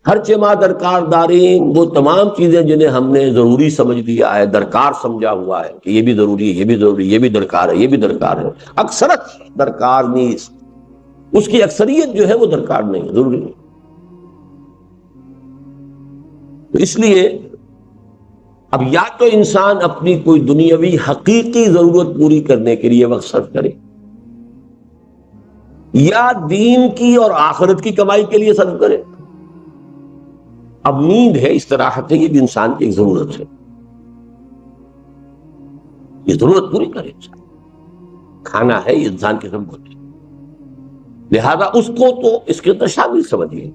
ہرچہ ما درکار دارین، وہ تمام چیزیں جنہیں ہم نے ضروری سمجھ لیا ہے، درکار سمجھا ہوا ہے کہ یہ بھی ضروری ہے، یہ بھی ضروری ہے، یہ بھی درکار ہے، یہ بھی درکار ہے، اکثرت درکار نیز، اس کی اکثریت جو ہے وہ درکار نہیں ہے، ضروری نہیں۔ تو اس لیے اب یا تو انسان اپنی کوئی دنیاوی حقیقی ضرورت پوری کرنے کے لیے وقت صرف کرے، یا دین کی اور آخرت کی کمائی کے لیے صرف کرے۔ اب نیند ہے، استراحت ہے، یہ بھی انسان کی ایک ضرورت ہے، یہ ضرورت پوری کرے انسان۔ کھانا ہے، یہ انسان کی ضرورت ہے، لہذا اس کو تو اس کے اندر شامل سمجھیے۔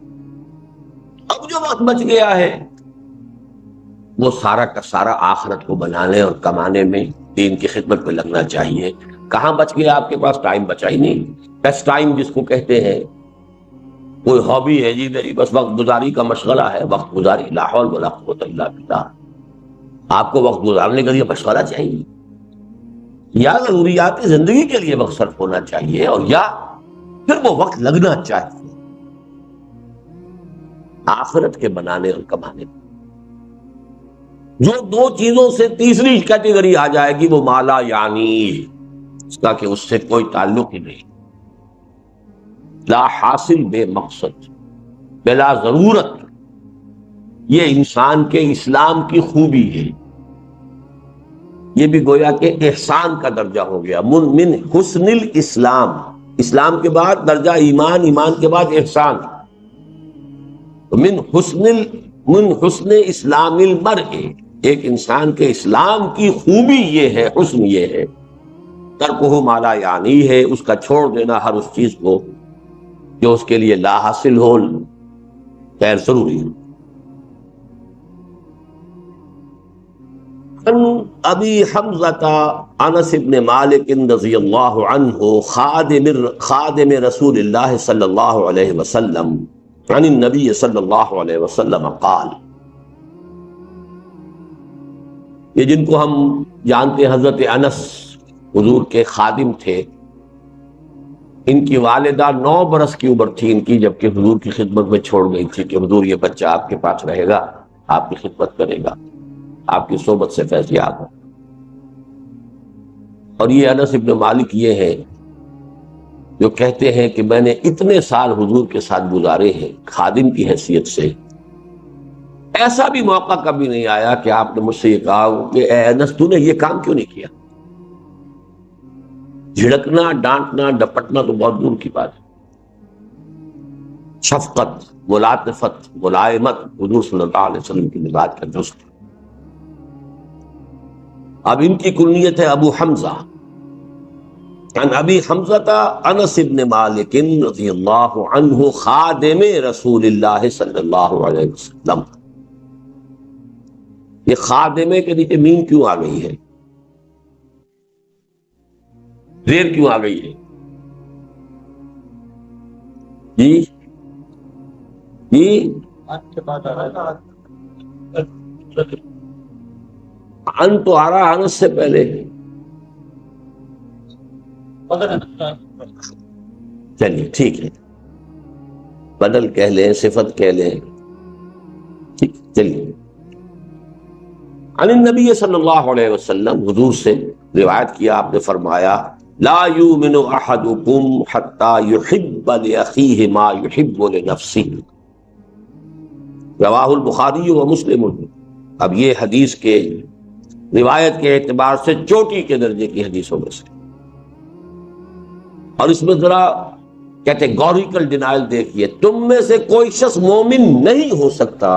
اب جو وقت بچ گیا ہے وہ سارا کا سارا آخرت کو بنانے اور کمانے میں، دین کی خدمت میں لگنا چاہیے۔ کہاں بچ گیا آپ کے پاس؟ ٹائم بچا ہی نہیں۔ بیسٹ ٹائم جس کو کہتے ہیں، کوئی ہابی ہے جی میری، بس وقت گزاری کا مشغلہ ہے، وقت گزاری، لا حول ولا قوت الا باللہ۔ آپ کو وقت گزارنے کا یہ مشغلہ چاہیے، یا ضروریات زندگی کے لیے وقت صرف ہونا چاہیے، اور یا پھر وہ وقت لگنا چاہیے آخرت کے بنانے اور کمانے میں۔ جو دو چیزوں سے تیسری کیٹیگری آ جائے گی وہ مالا یعنی، اس کا کہ اس سے کوئی تعلق ہی نہیں، لا حاصل بے مقصد، بلا ضرورت۔ یہ انسان کے اسلام کی خوبی ہے، یہ بھی گویا کہ احسان کا درجہ ہو گیا، من حسن الاسلام، اسلام کے بعد درجہ ایمان، ایمان کے بعد احسان۔ من حسن اسلام المرء، ایک انسان کے اسلام کی خوبی یہ ہے، حسن یہ ہے، ترکہ ما لا یعنی ہے، اس کا چھوڑ دینا ہر اس چیز کو جو اس کے لیے لا حاصل ہو، غیر ضروری ہو۔ عن ابی حمزہ انس بن مالک رضی اللہ عنہ خادم رسول اللہ صلی اللہ علیہ وسلم عن النبی صلی اللہ علیہ وسلم قال، یہ جن کو ہم جانتے ہیں حضرت انس حضور کے خادم تھے، ان کی والدہ 9 برس کی عمر تھی ان کی جبکہ حضور کی خدمت میں چھوڑ گئی تھی کہ حضور یہ بچہ آپ کے پاس رہے گا، آپ کی خدمت کرے گا، آپ کی صحبت سے فیضیاب ہو۔ اور یہ انس ابن مالک یہ ہے جو کہتے ہیں کہ میں نے اتنے سال حضور کے ساتھ گزارے ہیں خادم کی حیثیت سے، ایسا بھی موقع کبھی نہیں آیا کہ آپ نے مجھ سے یہ کہا کہ اے انس تو نے یہ کام کیوں نہیں کیا۔ جھڑکنا، ڈانٹنا، ڈپٹنا تو بہت دور کی بات ہے، شفقت، ملاطفت، ملائمت حضور صلی اللہ علیہ وسلم کی مزاج کا جز تھا۔ اب ان کی کنیت ہے ابو حمزہ، عن ابی حمزہ انس بن مالک رضی اللہ عنہ خادم رسول اللہ صلی اللہ علیہ وسلم۔ یہ خادمے کے نیچے میم کیوں آ گئی ہے، زیر کیوں آ گئی ہے؟ جی جی ان تو آ رہا انس سے پہلے، چلیے ٹھیک ہے، بدل کہہ لیں، صفت کہہ لیں، ٹھیک چلیے۔ عن النبی صلی اللہ علیہ وسلم، حضور سے روایت کیا، آپ نے فرمایا لا یؤمن احدکم حتی یحب لاخیہ ما یحب لنفسہ، رواہ البخاری و مسلم۔ اب یہ حدیث کے روایت کے اعتبار سے چوٹی کے درجے کی حدیثوں میں سے، اور اس میں ذرا کیٹیگوریکل ڈینائل دیکھیے، تم میں سے کوئی شخص مومن نہیں ہو سکتا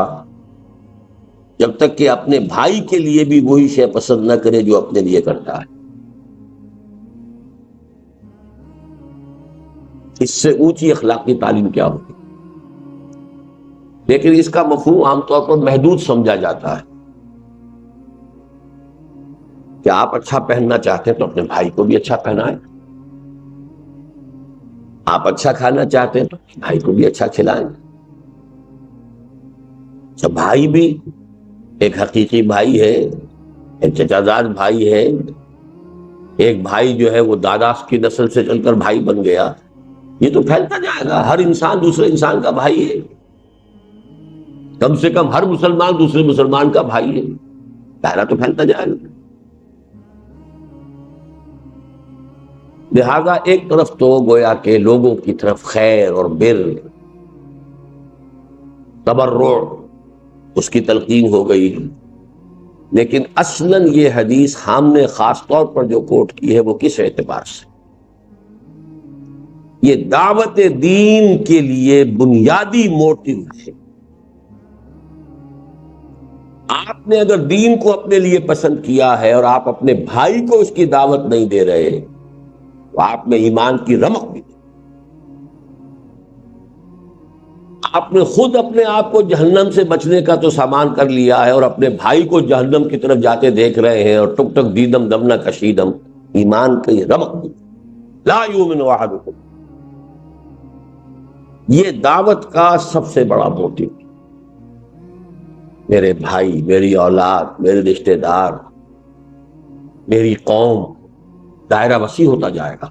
جب تک کہ اپنے بھائی کے لیے بھی وہی شے پسند نہ کرے جو اپنے لیے کرتا ہے۔ اس سے اونچی اخلاقی تعلیم کیا ہوگی؟ لیکن اس کا مفہوم عام طور پر محدود سمجھا جاتا ہے کہ آپ اچھا پہننا چاہتے ہیں تو اپنے بھائی کو بھی اچھا پہنائیں، آپ اچھا کھانا چاہتے ہیں تو بھائی کو بھی اچھا کھلائیں۔ جب بھائی بھی ایک حقیقی بھائی ہے، ایک چچا زاد بھائی ہے، ایک بھائی جو ہے وہ دادا کی نسل سے چل کر بھائی بن گیا، یہ تو پھیلتا جائے گا، ہر انسان دوسرے انسان کا بھائی ہے۔ کم سے کم ہر مسلمان دوسرے مسلمان کا بھائی ہے، دائرہ تو پھیلتا جائے گا۔ لہذا ایک طرف تو گویا کہ لوگوں کی طرف خیر اور بر، تبرع، اس کی تلقین ہو گئی، لیکن اصلاً یہ حدیث ہم نے خاص طور پر جو کوٹ کی ہے وہ کس اعتبار سے؟ یہ دعوت دین کے لیے بنیادی موٹو ہے۔ آپ نے اگر دین کو اپنے لیے پسند کیا ہے اور آپ اپنے بھائی کو اس کی دعوت نہیں دے رہے تو آپ میں ایمان کی رمق بھی نہیں۔ آپ نے خود اپنے آپ کو جہنم سے بچنے کا تو سامان کر لیا ہے اور اپنے بھائی کو جہنم کی طرف جاتے دیکھ رہے ہیں، اور ٹک ٹک دیدم دمنا کشیدم، ایمان کی رمق بھی۔ لا یؤمن احدکم، یہ دعوت کا سب سے بڑا موٹو، میرے بھائی، میری اولاد، میرے رشتہ دار، میری قوم، دائرہ وسیع ہوتا جائے گا۔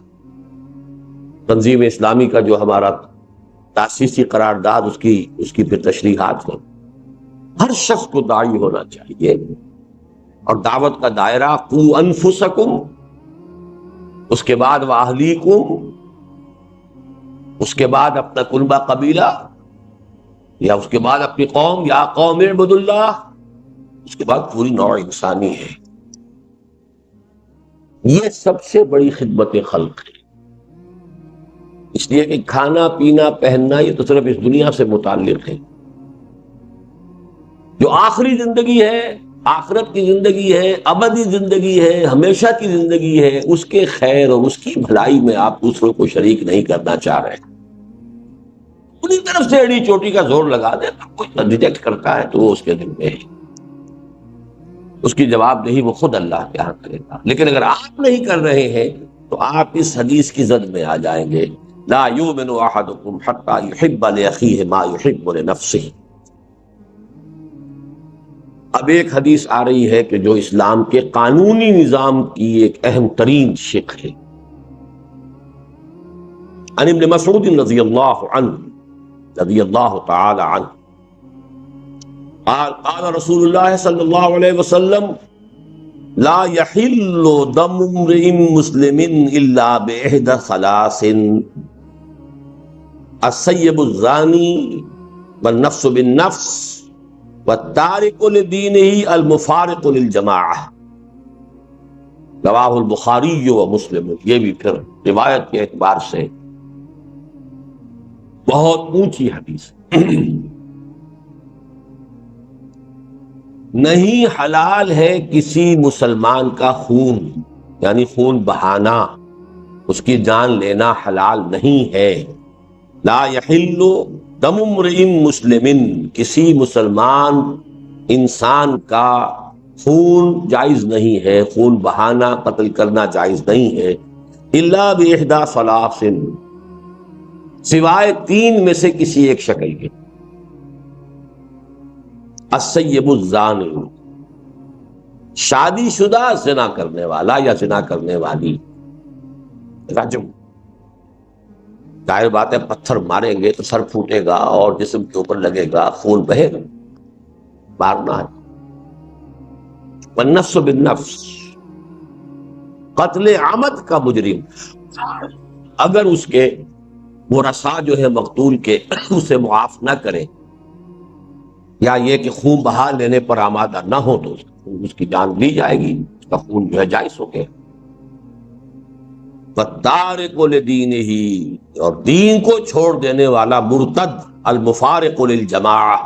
تنظیم اسلامی کا جو ہمارا تاسیسی قرارداد، اس کی پھر تشریحات ہو، ہر شخص کو داعی ہونا چاہیے، اور دعوت کا دائرہ قوا انفسکم، اس کے بعد واہلیکم، اس کے بعد اپنا کنبہ قبیلہ، یا اس کے بعد اپنی قوم، یا قوم اعبدوا اللہ، اس کے بعد پوری نوع انسانی ہے۔ یہ سب سے بڑی خدمت خلق ہے، اس لیے کہ کھانا پینا پہننا یہ تو صرف اس دنیا سے متعلق ہے۔ جو آخری زندگی ہے، آخرت کی زندگی ہے، ابدی زندگی ہے، ہمیشہ کی زندگی ہے، اس کے خیر اور اس کی بھلائی میں آپ دوسروں کو شریک نہیں کرنا چاہ رہے، انہی طرف سے ایڑی چوٹی کا زور لگا دے، کوئی ریجیکٹ کرتا ہے تو وہ اس کے دل میں ہے، اس کی جواب دہی وہ خود اللہ کے ہاں کرے گا۔ لیکن اگر آپ نہیں کر رہے ہیں تو آپ اس حدیث کی زد میں آ جائیں گے، لا یؤمن احدکم حتی یحب لاخیہ ما یحب لنفسہ۔ اب ایک حدیث آ رہی ہے کہ جو اسلام کے قانونی نظام کی ایک اہم ترین شق ہے۔ عن ابن مسعود رضی اللہ عنہ، رضی اللہ تعالی عنہ، قال قال رسول اللہ صلی اللہ علیہ وسلم لا يحل دم امرئ مسلم الا باحدى ثلاث، السیب الزانی والنفس بالنفس والتارک لدینہ المفارق للجماعہ، رواہ البخاری و مسلم۔ یہ بھی پھر روایت کے اعتبار سے بہت اونچی حدیث ہے۔ نہیں حلال ہے کسی مسلمان کا خون، یعنی خون بہانا، اس کی جان لینا حلال نہیں ہے۔ لا یحل دم امرئ مسلم، کسی مسلمان انسان کا خون جائز نہیں ہے، خون بہانا، قتل کرنا جائز نہیں ہے، الا باحدى ثلاث، سوائے تین میں سے کسی ایک شکل کے۔ السیب الزانی، شادی شدہ زنا کرنے والا یا زنا کرنے والی، رجم، ظاہر بات ہے پتھر ماریں گے تو سر پھوٹے گا اور جسم کے اوپر لگے گا، خون بہے گا، مارنا ہے۔ والنفس بالنفس، قتل عمد کا مجرم اگر اس کے ورثاء جو ہے مقتول کے اسے معاف نہ کرے، یا یہ کہ خون بہا لینے پر آمادہ نہ ہو، تو اس کی جان لی جائے گی، اس کا خون جو ہے جائز ہو گیا۔ والتارک لدینہ، اور دین کو چھوڑ دینے والا مرتد، المفارق للجماعہ،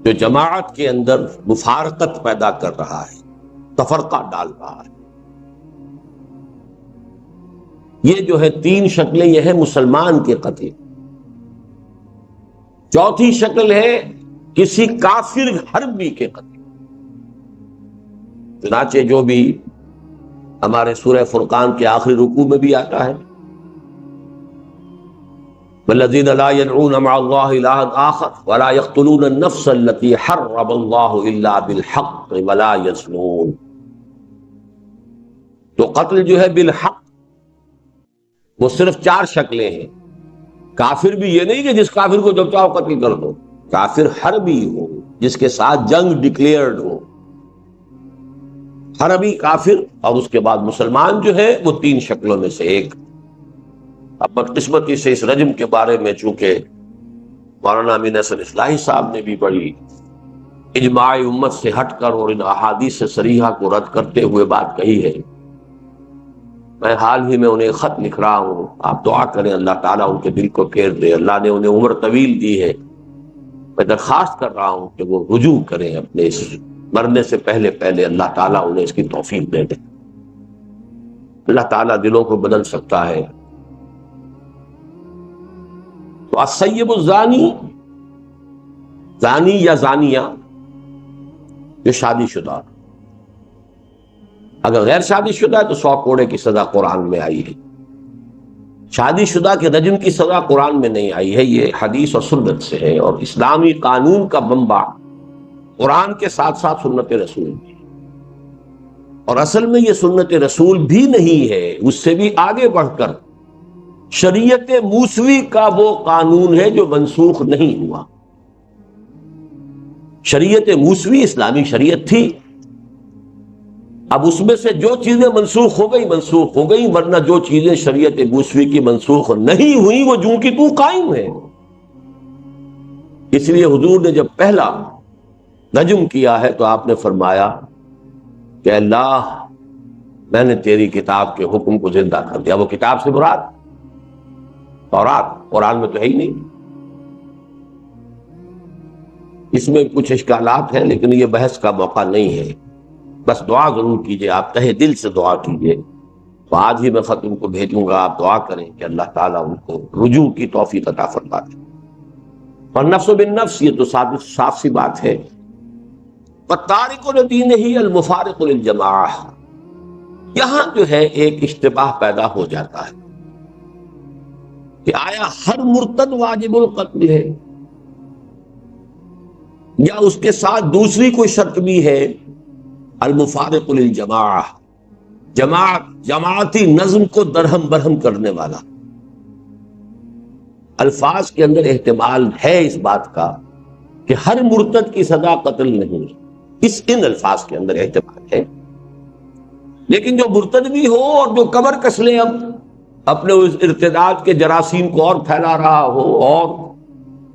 جو جماعت کے اندر مفارقت پیدا کر رہا ہے، تفرقہ ڈال رہا ہے۔ یہ جو ہے تین شکلیں، یہ ہے مسلمان کے قتل۔ چوتھی شکل ہے کسی کافر حربی کے قتل، چنانچہ جو بھی ہمارے سورہ فرقان کے آخری رکوع میں بھی آتا ہے، والذین لا يدعون مع اللہ الہا آخر ولا يقتلون النفس التي حرم اللہ الا بالحق ولا يزنون۔ تو قتل جو ہے بالحق وہ صرف چار شکلیں ہیں۔ کافر بھی یہ نہیں کہ جس کافر کو جب چاہو قتل کر دو، کافر حربی ہو جس کے ساتھ جنگ ڈکلیئرڈ ہو، حربی کافر، اور اس کے بعد مسلمان جو ہے وہ تین شکلوں میں سے ایک۔ اب بدقسمتی سے اس رجم کے بارے میں چونکہ مولانا امین حسن اصلاحی صاحب نے بھی بڑی اجماع امت سے ہٹ کر اور ان احادیث صریحہ کو رد کرتے ہوئے بات کہی ہے، میں حال ہی میں انہیں خط لکھ رہا ہوں، آپ دعا کریں اللہ تعالیٰ ان کے دل کو پھیر دے، اللہ نے انہیں عمر طویل دی ہے، میں درخواست کر رہا ہوں کہ وہ رجوع کریں اپنے اس مرنے سے پہلے پہلے، اللہ تعالیٰ انہیں اس کی توفیق دے دے، اللہ تعالیٰ دلوں کو بدل سکتا ہے۔ تو السیب الزانی، زانی یا زانیہ جو شادی شدہ، اگر غیر شادی شدہ ہے تو 100 کوڑے کی سزا قرآن میں آئی ہے، شادی شدہ کے رجم کی سزا قرآن میں نہیں آئی ہے، یہ حدیث اور سنت سے ہے، اور اسلامی قانون کا منبع قرآن کے ساتھ ساتھ سنت رسول بھی، اور اصل میں یہ سنت رسول بھی نہیں ہے، اس سے بھی آگے بڑھ کر شریعت موسوی کا وہ قانون ہے جو منسوخ نہیں ہوا۔ شریعت موسوی اسلامی شریعت تھی، اب اس میں سے جو چیزیں منسوخ ہو گئی، ورنہ جو چیزیں شریعت موسوی کی منسوخ نہیں ہوئی وہ جوں کی توں قائم ہے۔ اس لیے حضور نے جب پہلا رجم کیا ہے تو آپ نے فرمایا کہ اللہ میں نے تیری کتاب کے حکم کو زندہ کر دیا۔ وہ کتاب سے مراد تورات، قرآن میں تو ہے ہی نہیں۔ اس میں کچھ اشکالات ہیں لیکن یہ بحث کا موقع نہیں ہے، بس دعا ضرور کیجئے، آپ تہہ دل سے دعا کیجئے۔ تو آج ہی میں خط ان کو بھیجوں گا، آپ دعا کریں کہ اللہ تعالیٰ ان کو رجوع کی توفیق عطا فرما دے۔ اور نفس بالنفس، یہ تو صاف سی بات ہے۔ والتارک لدینہ المفارق للجماعہ، یہاں جو ہے ایک اشتباہ پیدا ہو جاتا ہے کہ آیا ہر مرتد واجب القتل ہے، یا اس کے ساتھ دوسری کوئی شرط بھی ہے، المفارق للجماعہ، جماعتی نظم کو درہم برہم کرنے والا۔ الفاظ کے اندر احتمال ہے اس بات کا کہ ہر مرتد کی سزا قتل نہیں، ان الفاظ کے اندر احتمال ہے، لیکن جو مرتد بھی ہو اور جو کمر کس لے اب اپنے اس ارتداد کے جراثیم کو اور پھیلا رہا ہو اور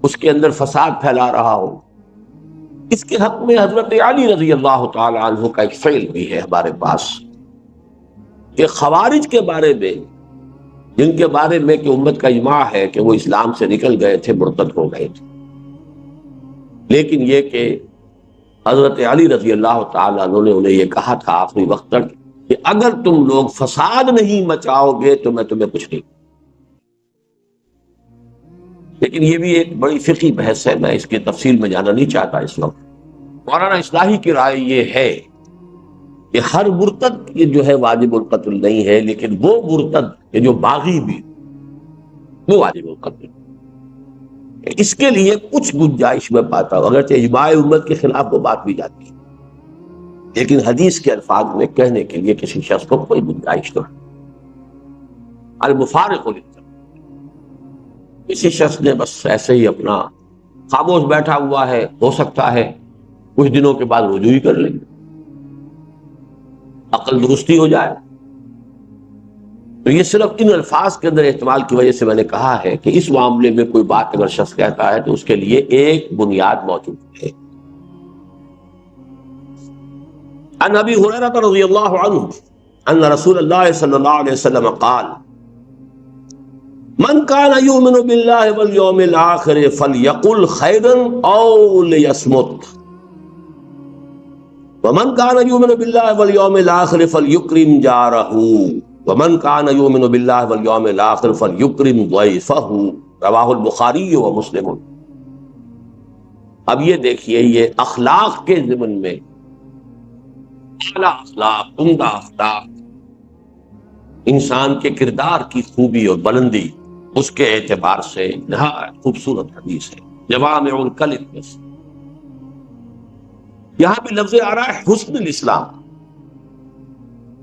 اس کے اندر فساد پھیلا رہا ہو، اس کے حق میں حضرت علی رضی اللہ تعالی عنہ کا ایک فعل بھی ہے ہمارے پاس، کہ خوارج کے بارے میں، جن کے بارے میں کہ امت کا اجماع ہے کہ وہ اسلام سے نکل گئے تھے، مرتد ہو گئے تھے، لیکن یہ کہ حضرت علی رضی اللہ تعالی عنہ نے انہیں یہ کہا تھا آخری وقت تک کہ اگر تم لوگ فساد نہیں مچاؤ گے تو میں تمہیں کچھ نہیں۔ لیکن یہ بھی ایک بڑی فقہی بحث ہے، میں اس کی تفصیل میں جانا نہیں چاہتا اس وقت۔ مولانا اصلاحی کی رائے یہ ہے کہ ہر مرتد یہ جو ہے واجب القتل نہیں ہے، لیکن وہ مرتد کہ جو باغی بھی، وہ واجب القتل۔ اس کے لیے کچھ گنجائش میں پاتا ہوں، اگرچہ اجماع امت کے خلاف وہ بات بھی جاتی ہے، لیکن حدیث کے الفاظ میں کہنے کے لیے کسی شخص کو کوئی گنجائش تو ہے۔ المفارق للجماعہ، کسی شخص نے بس ایسے ہی اپنا خاموش بیٹھا ہوا ہے، ہو سکتا ہے کچھ دنوں کے بعد رجوع ہی کر لیں، عقل درستی ہو جائے، تو یہ صرف ان الفاظ کے اندر احتمال کی وجہ سے میں نے کہا ہے کہ اس معاملے میں کوئی بات اگر شخص کہتا ہے تو اس کے لیے ایک بنیاد موجود ہے۔ عن ابی ہریرہ رضی اللہ عنہ ان رسول اللہ صلی اللہ علیہ وسلم قال من کان یؤمن باللہ والیوم الآخر فلیقل خیرا او لیصمت ومن کان یؤمن باللہ والیوم الآخر فلیکرم جارہ ومن کان یؤمن باللہ والیوم الآخر فلیکرم ضیفہ، رواہ البخاری و مسلم۔ اب یہ دیکھیے، یہ اخلاق کے ضمن میں اعلیٰ اخلاق، عمدہ اخلاق، انسان کے کردار کی خوبی اور بلندی، اس کے اعتبار سے نہایت خوبصورت حدیث ہے، جوامع الکلم میں سے۔ یہاں بھی لفظ آ رہا ہے حسن الاسلام،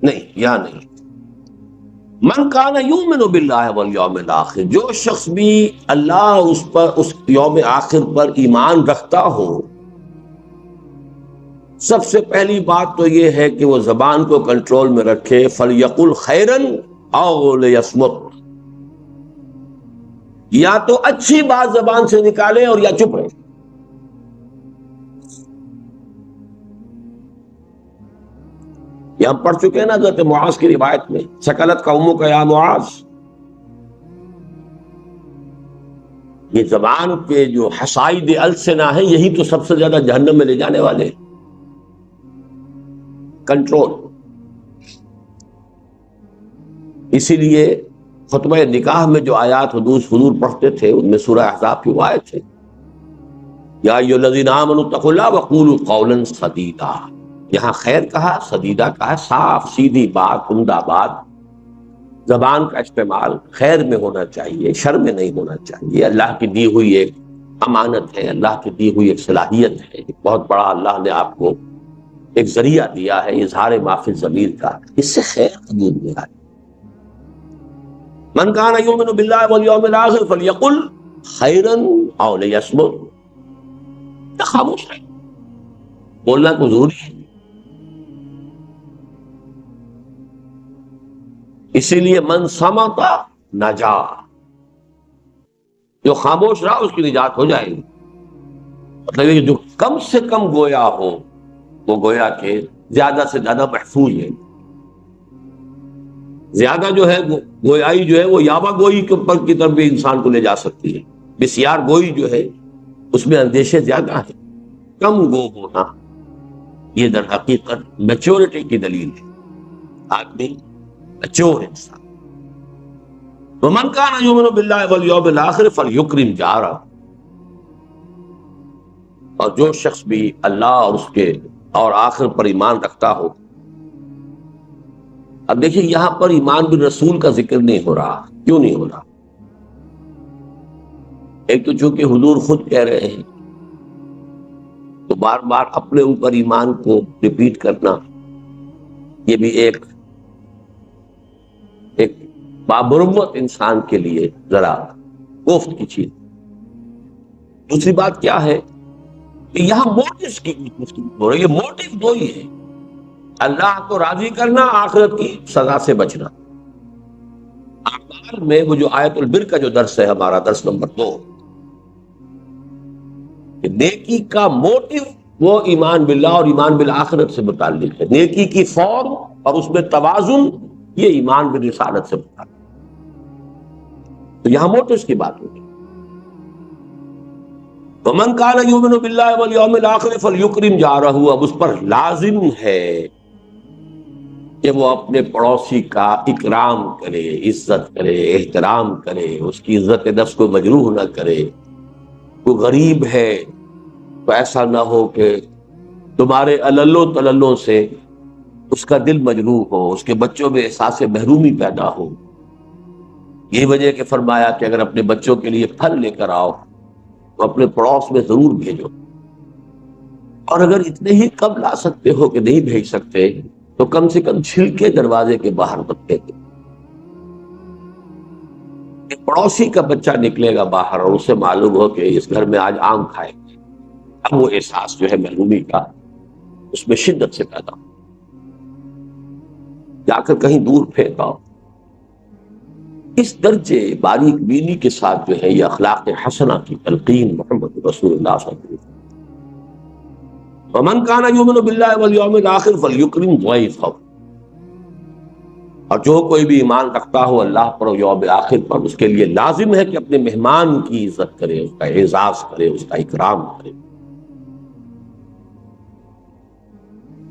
نہیں یہاں نہیں، من کان یؤمن باللہ والیوم الآخر، جو شخص بھی اللہ اور اس یوم آخر پر ایمان رکھتا ہو، سب سے پہلی بات تو یہ ہے کہ وہ زبان کو کنٹرول میں رکھے، فلیقل خیرا او لیصمت، یا تو اچھی بات زبان سے نکالے اور یا چپ رہے۔ یہ ہم پڑھ چکے ہیں نا حضرت معاذ کی روایت میں، سکلت قومک یا معاذ، یہ زبان کے جو حصائد السنہ ہیں یہی تو سب سے زیادہ جہنم میں لے جانے والے ہیں۔ کنٹرول۔ اسی لیے خطبہ نکاح میں جو آیات حضور پڑھتے تھے ان میں سورہ احزاب کی وہ آیت ہے، یا ایھا الذین آمنوا اتقوا اللہ وقولوا قولا سدیدا، یہاں خیر کہا، سدیدہ کہا، صاف سیدھی بات، عمدہ بات، زبان کا استعمال خیر میں ہونا چاہیے، شر میں نہیں ہونا چاہیے۔ اللہ کی دی ہوئی ایک امانت ہے، اللہ کی دی ہوئی ایک صلاحیت ہے، ایک بہت بڑا اللہ نے آپ کو ایک ذریعہ دیا ہے اظہار ما فی الضمیر کا، اس سے خیر قبول میں آئے۔ من کان یؤمن باللہ والیوم الآخر فلیقل خیرا او لیصمت، خاموش رہے، بولنا کو ضروری ہے۔ اسی لیے من صمت نجا، جو خاموش رہا اس کی نجات ہو جائے گی۔ مطلب یہ کہ جو کم سے کم گویا ہو وہ گویا کہ زیادہ سے زیادہ محفوظ ہے۔ زیادہ جو ہے گویائی جو ہے وہ یابا گوئی کے اوپر کی طرف بھی انسان کو لے جا سکتی ہے۔ بسیار گوئی جو ہے اس میں اندیشے زیادہ ہیں، کم گو ہونا یہ در حقیقت میچورٹی کی دلیل ہے، آدمی میچور انسان۔ ومن کان یؤمن باللہ والیوم الآخر فلیکرم جارہ، اور جو شخص بھی اللہ اور اس کے اور آخر پر ایمان رکھتا ہو۔ اب دیکھیں یہاں پر ایمان بالرسول کا ذکر نہیں ہو رہا، کیوں نہیں ہو رہا؟ ایک تو چونکہ حضور خود کہہ رہے ہیں تو بار بار اپنے اوپر ایمان کو ریپیٹ کرنا یہ بھی ایک بابرمت انسان کے لیے ذرا کوفت کی چیز۔ دوسری بات کیا ہے کہ یہاں موٹیوز کی گفتگو ہو رہی ہے، موٹیو دو ہی ہے، اللہ کو راضی کرنا، آخرت کی سزا سے بچنا۔ اعمال میں وہ جو آیت البر کا جو درس ہے ہمارا درس نمبر 2، کہ نیکی کا موٹیو وہ ایمان باللہ اور ایمان بالآخرت سے متعلق ہے، نیکی کی فارم اور اس میں توازن یہ ایمان بالرسالت سے متعلق۔ تو یہاں موٹیوز کی بات ہوگی۔ ومن کان یؤمن باللہ والیوم الآخر فلیکرم جارہ، اب اس پر لازم ہے کہ وہ اپنے پڑوسی کا اکرام کرے، عزت کرے، احترام کرے، اس کی عزت نفس کو مجروح نہ کرے۔ کوئی غریب ہے تو ایسا نہ ہو کہ تمہارے عللوں تللوں سے اس کا دل مجروح ہو، اس کے بچوں میں احساس محرومی پیدا ہو۔ یہ وجہ کہ فرمایا کہ اگر اپنے بچوں کے لیے پھل لے کر آؤ تو اپنے پڑوس میں ضرور بھیجو، اور اگر اتنے ہی کم لا سکتے ہو کہ نہیں بھیج سکتے تو کم سے کم چھلکے دروازے کے باہر مت پھینکو۔ پڑوسی کا بچہ نکلے گا باہر اور اسے معلوم ہو کہ اس گھر میں آج آم کھائے گے، اب وہ احساس جو ہے محرومی کا اس میں شدت سے پیدا ہو، جا کر کہیں دور پھینکاؤ۔ اس درجے باریک بینی کے ساتھ جو ہے یہ اخلاق حسنہ کی تلقین محمد رسول اللہ صلی اللہ علیہ وسلم۔ ومن کان یؤمن باللہ والیوم الآخر فلیکرم ضیفہ، اور جو کوئی بھی ایمان رکھتا ہو اللہ پر اور یوم آخر پر، اس کے لیے لازم ہے کہ اپنے مہمان کی عزت کرے، اس کا اعزاز کرے، اس کا اکرام کرے۔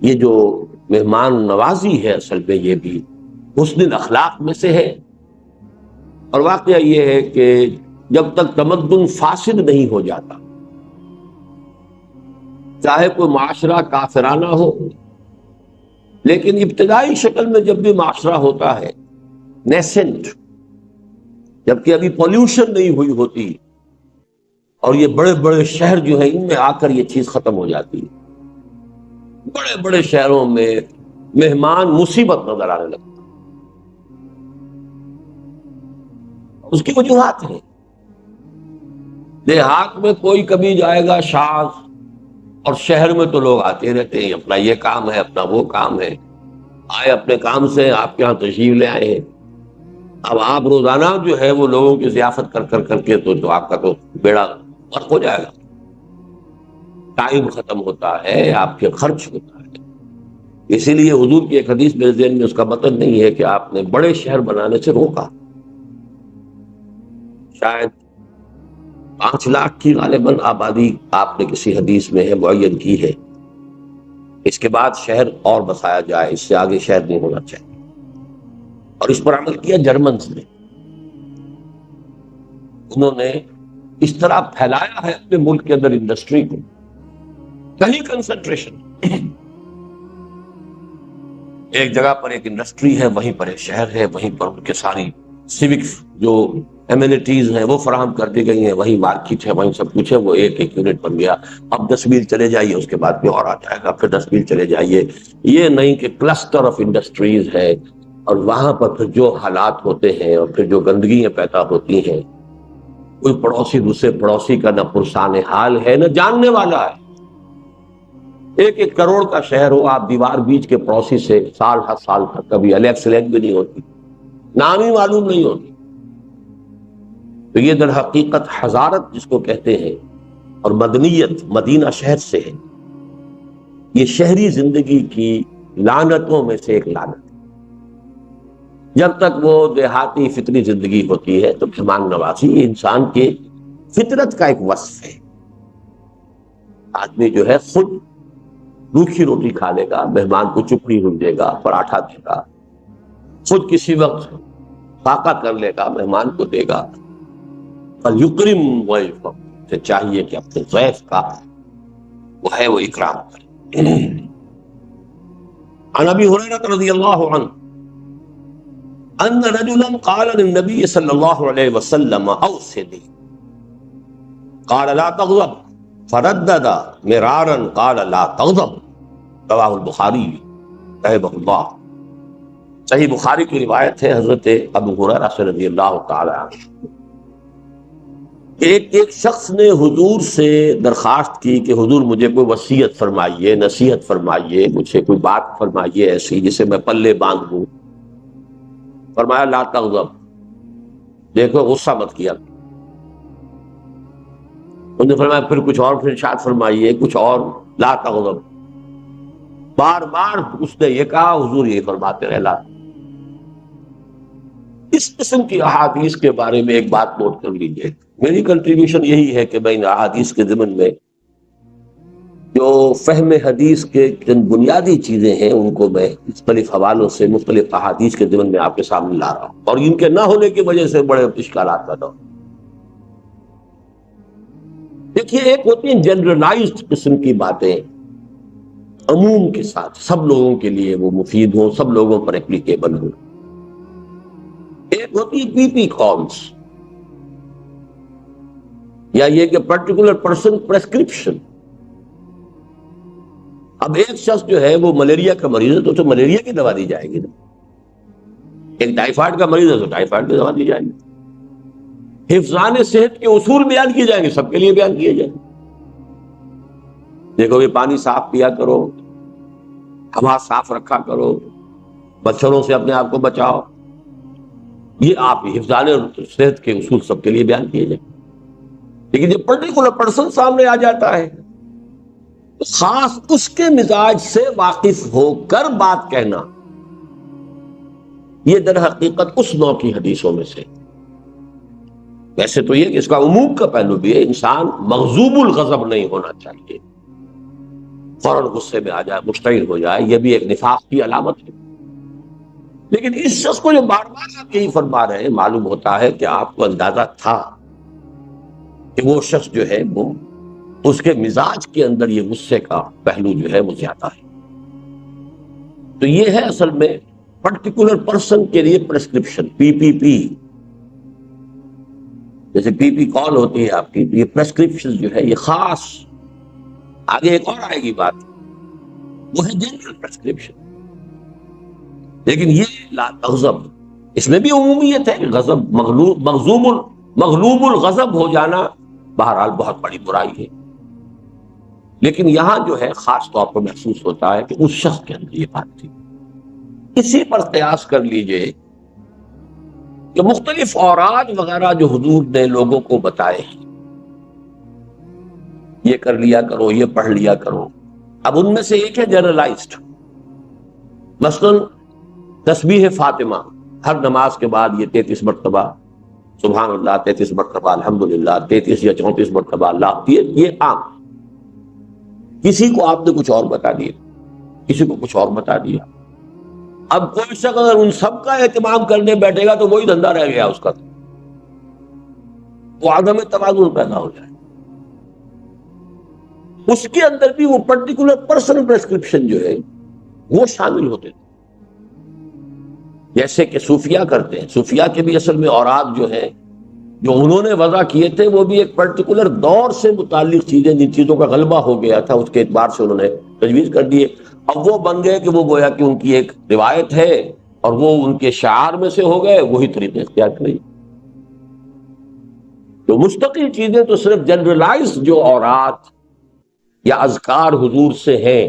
یہ جو مہمان نوازی ہے اصل میں یہ بھی حسن الاخلاق میں سے ہے، اور واقعہ یہ ہے کہ جب تک تمدن فاسد نہیں ہو جاتا، چاہے کوئی معاشرہ کافرانہ ہو، لیکن ابتدائی شکل میں جب بھی معاشرہ ہوتا ہے نیسنٹ، جبکہ ابھی پولیوشن نہیں ہوئی ہوتی، اور یہ بڑے بڑے شہر جو ہیں ان میں آ کر یہ چیز ختم ہو جاتی ہے، بڑے بڑے شہروں میں مہمان مصیبت نظر آنے لگتا، اس کی وجوہات ہیں. دیہات میں کوئی کبھی جائے گا شاذ، اور شہر میں تو لوگ آتے رہتے ہیں، اپنا یہ کام ہے، اپنا وہ کام ہے، آئے اپنے کام سے، آپ کے ہاں تشریف لے آئے ہیں. اب آپ روزانہ جو ہے وہ لوگوں کی ضیافت کر کے تو آپ کا تو بیڑا غرق ہو جائے گا. ٹائم ختم ہوتا ہے، آپ کے خرچ ہوتا ہے. اسی لیے حضور کی ایک حدیث میرے ذہن میں اس کا مطلب نہیں ہے کہ آپ نے بڑے شہر بنانے سے روکا. شاید 5 لاکھ کی غالباً آبادی آپ نے کسی حدیث میں ہے معین کی ہے. اس کے بعد شہر اور بسایا جائے، اس سے آگے شہر نہیں ہونا چاہیے. اور اس پر عمل کیا جرمنز نے. انہوں نے اس طرح پھیلایا ہے اپنے ملک کے اندر انڈسٹری کو، کہیں کنسنٹریشن. ایک جگہ پر ایک انڈسٹری ہے، وہیں پر ایک شہر ہے، وہیں پر ان کے ساری سیوک جو ایمینٹیز ہیں وہ فراہم کر دی گئی ہیں، وہیں مارکیٹ ہے، وہیں سب کچھ ہے. وہ ایک ایک یونٹ بن گیا. اب 10 میل چلے جائیے، اس کے بعد بھی اور آ جائے گا، پھر 10 میل چلے جائیے. یہ نہیں کہ کلسٹر آف انڈسٹریز ہے، اور وہاں پر پھر جو حالات ہوتے ہیں اور پھر جو گندگیاں پیدا ہوتی ہیں، کوئی پڑوسی دوسرے پڑوسی کا نہ پرسان حال ہے نہ جاننے والا ہے. 1-1 کروڑ کا شہر ہو، آپ دیوار بیچ کے پڑوسی سے سال ہر سال تک کبھی الیگ سلیگ بھی نہیں ہوتی، نام ہی معلوم نہیں ہوتی. تو یہ در حقیقت حضارت جس کو کہتے ہیں اور مدنیت مدینہ شہر سے ہے. یہ شہری زندگی کی لعنتوں میں سے ایک لعنت ہے. جب تک وہ دیہاتی فطری زندگی ہوتی ہے تو مہمان نوازی یہ انسان کے فطرت کا ایک وصف ہے. آدمی جو ہے خود روکھی روٹی کھا لے گا، مہمان کو چپڑی ہل دے گا، پراٹھا دے گا، خود کسی وقت فاقہ کر لے گا، مہمان کو دے گا. فَلْيُكْرِمْ ضَيْفَهُ، سے چاہیے کہ اپنے ضیف کا وہ ہے وہ اکرام کرے. عن ابی ہریرہ رضی اللہ عنہ ان رجلا قال للنبي صلی اللہ علیہ وسلم اوصنی قال لا تغضب فردد مرارا قال لا تغضب. رواہ البخاری رحمہ اللہ. صحیح بخاری کی روایت ہے حضرت ابو ہریرہ سے رضی اللہ تعالی عنہ. ایک شخص نے حضور سے درخواست کی کہ حضور مجھے کوئی وصیت فرمائیے، نصیحت فرمائیے، مجھے کوئی بات فرمائیے ایسی جسے میں پلے باندھ لوں. فرمایا لا تغضب، دیکھو غصہ مت کیا. انہوں نے فرمایا پھر کچھ اور، پھر ارشاد فرمائیے کچھ اور، لا تغضب. بار بار اس نے یہ کہا، حضور یہ فرماتے رہے لا. اس قسم کی احادیث کے بارے میں ایک بات نوٹ کر لیجیے. میری کنٹریبیوشن یہی ہے کہ میں ان احادیث کے ضمن میں جو فہم حدیث کے چند بنیادی چیزیں ہیں ان کو میں مختلف حوالوں سے مختلف احادیث کے ضمن میں آپ کے سامنے لا رہا ہوں، اور ان کے نہ ہونے کی وجہ سے بڑے اشکالات پیدا ہو. دیکھیے، ایک ہوتی ہیں جنرلائزڈ قسم کی باتیں، عموم کے ساتھ سب لوگوں کے لیے وہ مفید ہوں، سب لوگوں پر اپلیکیبل ہوں. ایک ہوتی ہے پی کالز، یا یہ کہ پرٹیکولر پرسن پریسکرپشن. اب ایک شخص جو ہے وہ ملیریا کا مریض ہے تو اسے ملیریا کی دوا دی جائے گی نا. ایک ٹائیفائڈ کا مریض ہے تو ٹائیفائڈ کی دوا دی جائے گی. حفظان صحت کے اصول بیان کیے جائیں گے، سب کے لیے بیان کیے جائیں گے. دیکھو یہ پانی صاف پیا کرو، ہوا صاف رکھا کرو، مچھروں سے اپنے آپ کو بچاؤ. یہ آپ حفظان صحت کے اصول سب کے لیے بیان کیے جائیں. لیکن جب پرٹیکولر پرسن سامنے آ جاتا ہے تو خاص اس کے مزاج سے واقف ہو کر بات کہنا، یہ در حقیقت اس نوع کی حدیثوں میں سے. ویسے تو یہ کہ اس کا عموم کا پہلو بھی ہے، انسان مغضوب الغضب نہیں ہونا چاہیے، فوراً غصے میں آ جائے، مشتعل ہو جائے، یہ بھی ایک نفاق کی علامت ہے. لیکن اس شخص کو جو بار بار آپ یہی فرما رہے ہیں، معلوم ہوتا ہے کہ آپ کو اندازہ تھا کہ وہ شخص جو ہے وہ اس کے مزاج کے اندر یہ غصے کا پہلو جو ہے وہ زیادہ ہے. تو یہ ہے اصل میں پرٹیکولر پرسن کے لیے پرسکرپشن، پی. جیسے پی کال ہوتی ہے آپ کی، یہ پرسکرپشن جو ہے یہ خاص، آگے ایک اور آئے گی بات، وہ ہے جنرل پرسکرپشن. لیکن یہ لا تغضب اس میں بھی عمومیت ہے کہ غضب مغلوب الغضب ہو جانا بہرحال بہت بڑی برائی ہے، لیکن یہاں جو ہے خاص طور پر محسوس ہوتا ہے کہ اس شخص کے اندر یہ بات تھی۔ اسی پر قیاس کر لیجئے کہ مختلف اوراد وغیرہ جو حضور نے لوگوں کو بتائے ہیں، یہ کر لیا کرو، یہ پڑھ لیا کرو، اب ان میں سے ایک ہے جنرلائزڈ، مثلا تسبیح فاطمہ ہر نماز کے بعد یہ 33 مرتبہ سبحان اللہ، 33 مرتبہ الحمدللہ، 33 یا 34 مرتبہ اللہ، یہ عام۔ کسی کو آپ نے کچھ اور بتا دیا، کسی کو کچھ اور بتا دیا، اب کوئی شخص اگر ان سب کا اہتمام کرنے بیٹھے گا تو وہی دھندا رہ گیا اس کا، وہ عدم توازن پیدا ہو جائے۔ اس کے اندر بھی وہ پرٹیکولر پرسنل پرسکرپشن جو ہے وہ شامل ہوتے تھے، جیسے کہ صوفیہ کرتے ہیں۔ صوفیہ کے بھی اصل میں اوراد جو ہیں جو انہوں نے وضع کیے تھے وہ بھی ایک پرٹیکولر دور سے متعلق چیزیں، جن چیزوں کا غلبہ ہو گیا تھا اس کے اعتبار سے انہوں نے تجویز کر دیے، اب وہ بن گئے کہ وہ گویا کہ ان کی ایک روایت ہے اور وہ ان کے شعار میں سے ہو گئے، وہی طریقے اختیار کریں۔ تو مستقل چیزیں تو صرف جنرلائز جو اوراد یا اذکار حضور سے ہیں،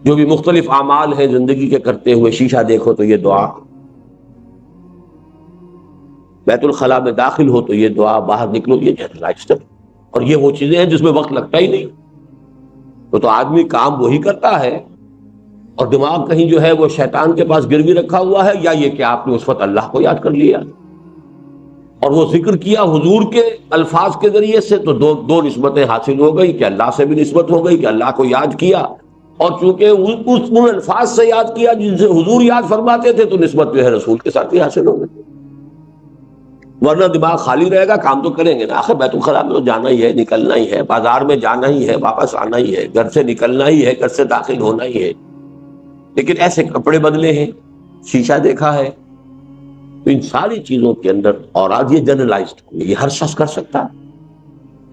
جو بھی مختلف اعمال ہیں زندگی کے کرتے ہوئے، شیشہ دیکھو تو یہ دعا، بیت الخلاء میں داخل ہو تو یہ دعا، باہر نکلو یہ جنرلائزڈ ہے، اور یہ وہ چیزیں ہیں جس میں وقت لگتا ہی نہیں، تو آدمی کام وہی کرتا ہے اور دماغ کہیں جو ہے وہ شیطان کے پاس گروی رکھا ہوا ہے، یا یہ کہ آپ نے اس وقت اللہ کو یاد کر لیا اور وہ ذکر کیا حضور کے الفاظ کے ذریعے سے، تو دو نسبتیں حاصل ہو گئی کہ اللہ سے بھی نسبت ہو گئی کہ اللہ کو یاد کیا، اور چونکہ ان الفاظ سے یاد کیا جن سے حضور یاد فرماتے تھے تو نسبت جو ہے رسول کے ساتھ بھی حاصل ہو گئی۔ ورنہ دماغ خالی رہے گا، کام تو کریں گے نا، آخر بیت الخلاء میں تو جانا ہی ہے، نکلنا ہی ہے، بازار میں جانا ہی ہے، واپس آنا ہی ہے، گھر سے نکلنا ہی ہے، گھر سے داخل ہونا ہی ہے، لیکن ایسے کپڑے بدلے ہیں، شیشہ دیکھا ہے، تو ان ساری چیزوں کے اندر اور آج یہ جنرلائزڈ، یہ ہر شخص کر سکتا ہے،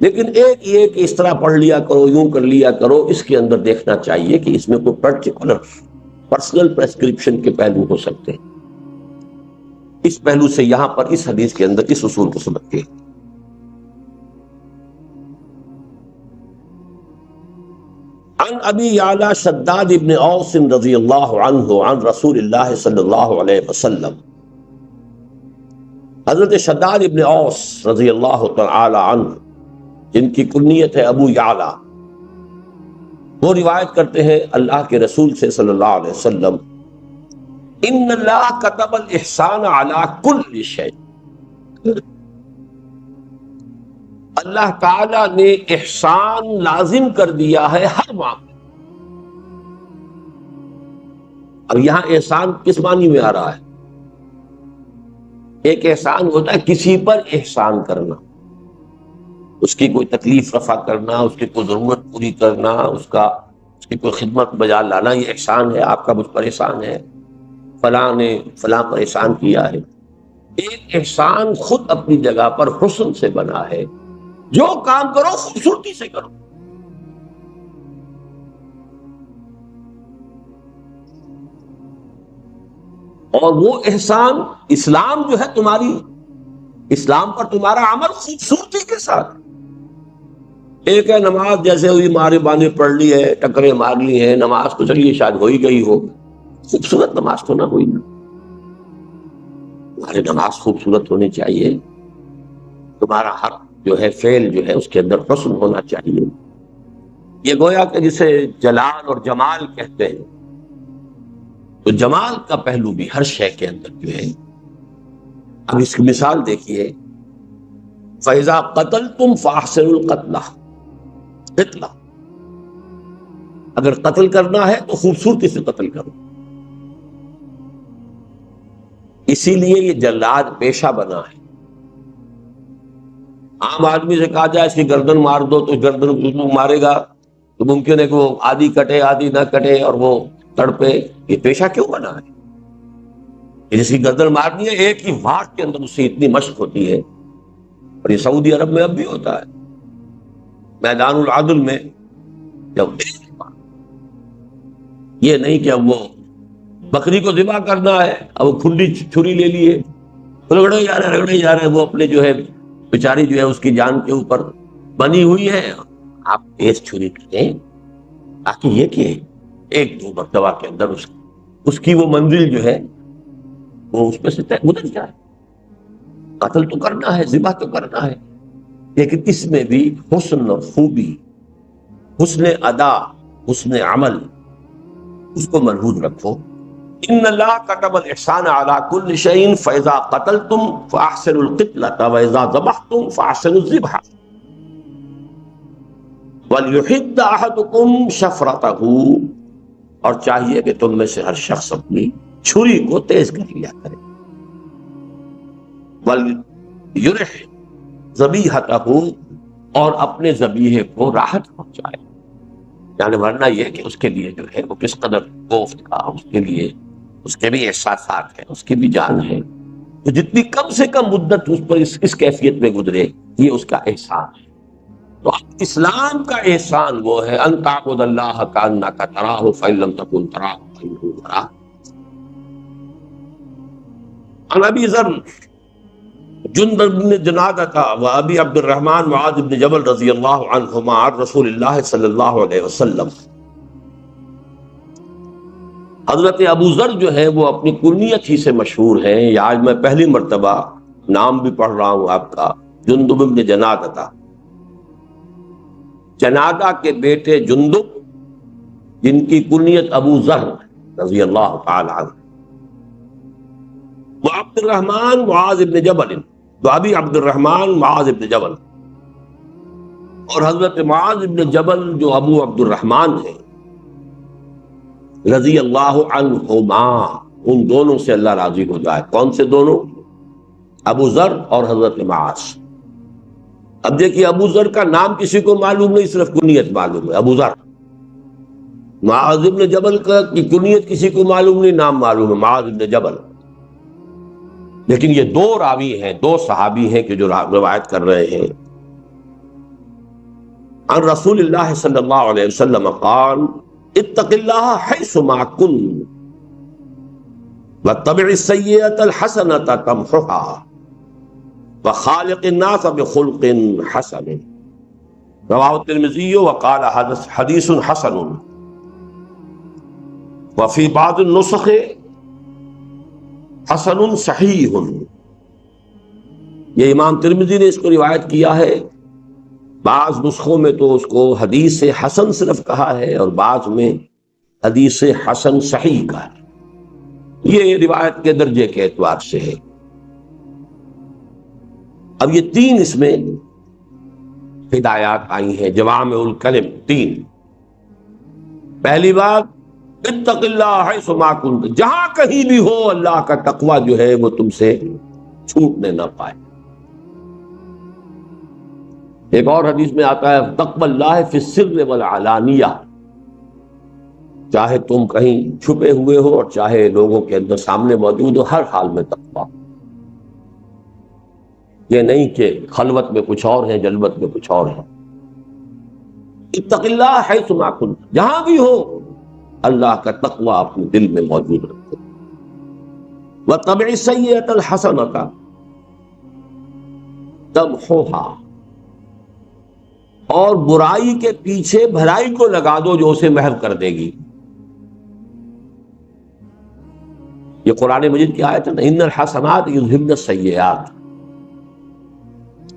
لیکن ایک یہ کہ اس طرح پڑھ لیا کرو، یوں کر لیا کرو، اس کے اندر دیکھنا چاہیے کہ اس میں کوئی پرٹیکولر پرسنل پریسکرپشن کے پہلو ہو سکتے ہیں۔ اس پہلو سے یہاں پر اس حدیث کے اندر اس اصول کو سمجھتے ہیں۔ عن ابی یعلا شداد ابن اوس رضی اللہ عنہ عن رسول اللہ صلی اللہ علیہ وسلم، حضرت شداد ابن اوس رضی اللہ تعالی عنہ جن کی کنیت ہے ابو یعلا، وہ روایت کرتے ہیں اللہ کے رسول سے صلی اللہ علیہ وسلم، ان اللہ کتب الاحسان علی کل شیء، اللہ تعالی نے احسان لازم کر دیا ہے ہر معاملے۔ اب یہاں احسان کس معنی میں آ رہا ہے؟ ایک احسان ہوتا ہے کسی پر احسان کرنا، اس کی کوئی تکلیف رفع کرنا، اس کی کوئی ضرورت پوری کرنا، اس کی کوئی خدمت بجا لانا، یہ احسان ہے، آپ کا مجھ پر احسان ہے، فلاں نے فلاں پر احسان کیا ہے۔ ایک احسان خود اپنی جگہ پر حسن سے بنا ہے، جو کام کرو خوبصورتی سے کرو۔ اور وہ احسان اسلام جو ہے اسلام پر تمہارا عمل خوبصورتی کے ساتھ، ایک ہے نماز جیسے ہوئی مارے باندھے پڑھ لی ہے، ٹکرے مار لی ہے، نماز تو چلیے شاید ہو ہی گئی ہو، خوبصورت نماز تو نہ ہوئی نا، تمہاری نماز خوبصورت ہونی چاہیے، تمہارا ہر جو ہے فعل جو ہے اس کے اندر حسن ہونا چاہیے۔ یہ گویا کہ جسے جلال اور جمال کہتے ہیں، تو جمال کا پہلو بھی ہر شے کے اندر جو ہے۔ اب اس کی مثال دیکھیے، فَإِذَا قَتَلْتُمْ فَأَحْسِنُوا الْقَتْلَ، قتلہ اگر قتل کرنا ہے تو خوبصورتی سے قتل کرو۔ اسی لیے یہ جلاد پیشہ بنا ہے۔ عام آدمی سے کہا جائے اس کی گردن مار دو تو گردن مارے گا، تو ممکن ہے کہ وہ آدھی کٹے آدھی نہ کٹے اور وہ تڑپے۔ یہ پیشہ کیوں بنا ہے؟ جس کی گردن مارنی ہے ایک ہی واٹ کے اندر اس سے اتنی مشق ہوتی ہے، اور یہ سعودی عرب میں اب بھی ہوتا ہے، میدان العدل میں جب یہ نہیں کہ اب وہ بکری کو ذبح کرنا ہے، اب وہ کھلی چھری لے لیے، رگڑے جا رہے وہ اپنے جو ہے بیچاری جو ہے اس کی جان کے اوپر بنی ہوئی ہے، آپ تیز چھری کریں تاکہ یہ کہ ایک دو مرتبہ کے اندر اس کی وہ منزل جو ہے وہ اس میں سے گزر جائے۔ قتل تو کرنا ہے، ذبح تو کرنا ہے، لیکن اس میں بھی حسن اور خوبی، حسن ادا، حسن عمل، اس کو ملحوظ رکھو۔ ان اللہ كتب الاحسان على كل شيء فاذا قتلتم فاحسنوا القتلة واذا ذبحتم فاحسنوا الذبح وليحد احدكم شفرته، اور چاہیے کہ تم میں سے ہر شخص اپنی چھری کو تیز کر لیا کرے، ولیرح ذبیحته، اور اپنے ذبیحے کو راحت پہنچائے، یعنی ورنہ یہ کہ اس کے لیے جو ہے وہ کس قدر کوفت کا، اس کے لیے اس کے بھی احساسات ہیں، اس کی بھی جان ہے، تو جتنی کم سے کم مدت اس پر اس کیفیت میں گزرے یہ اس کا احسان ہے۔ تو اسلام کا احسان وہ ہے ان تعبد اللہ کانک تراہ فإن لم تکن تراہ فإنہ یراک۔ عن ابی ذر جندب بن جنادہ و ابی عبد الرحمن معاذ بن جبل رضی اللہ عنہما عن رسول اللہ صلی اللہ علیہ وسلم، حضرت ابو ذر جو ہے وہ اپنی کنیت ہی سے مشہور ہیں، یا آج میں پہلی مرتبہ نام بھی پڑھ رہا ہوں آپ کا، جندب بن جنادہ، جنادہ کے بیٹے جندب جن کی کنیت ابو ذر رضی اللہ تعالی عنہ، وہ عبد الرحمن معاذ بن جبل، تو ابھی عبد الرحمن معاذ بن جبل، اور حضرت معاذ بن جبل جو ابو عبد الرحمن ہیں رضی اللہ عنہما، ان دونوں سے اللہ راضی ہو جائے۔ کون سے دونوں؟ ابو ذر اور حضرت معاذ۔ اب دیکھیے ابو ذر کا نام کسی کو معلوم نہیں، صرف کنیت معلوم ہے ابو ذر۔ معاذ بن جبل کی کنیت کسی کو معلوم نہیں، نام معلوم ہے معاذ بن جبل۔ لیکن یہ دو راوی ہیں، دو صحابی ہیں کہ جو روایت کر رہے ہیں۔ عن رسول اللہ صلی اللہ علیہ وسلم قال اتق اللہ حیث ما کن واتبع السیئۃ الحسنۃ تمحها وخالق الناس بخلق حسن، رواہ الترمذی وقال حدیث حسن، وفی بعض النسخ حسن صحیح۔ یہ امام ترمذی نے اس کو روایت کیا ہے، بعض نسخوں میں تو اس کو حدیث حسن صرف کہا ہے اور بعض میں حدیث حسن صحیح کہا ہے، یہ روایت کے درجے کے اعتبار سے ہے۔ اب یہ تین اس میں ہدایات آئی ہیں، جوامع الکلم تین۔ پہلی بات اتق اللہ حیث ما کنت، جہاں کہیں بھی ہو اللہ کا تقوی جو ہے وہ تم سے چھوٹنے نہ پائے۔ ایک اور حدیث میں آتا ہے تقوی اللہ فی السر والعلانیہ، چاہے تم کہیں چھپے ہوئے ہو اور چاہے لوگوں کے اندر سامنے موجود ہو، ہر حال میں تقوی۔ یہ نہیں کہ خلوت میں کچھ اور ہے، جلوت میں کچھ اور ہے۔ اتق اللہ حیث ما کنت، جہاں بھی ہو اللہ کا تقوی اپنے دل میں موجود رکھو۔ واتبع السیئۃ الحسنۃ تمحوها، اور برائی کے پیچھے بھلائی کو لگا دو جو اسے محو کر دے گی۔ یہ قرآن مجید کی آیت ہے نا، ان الحسنات یذہبن السیئات،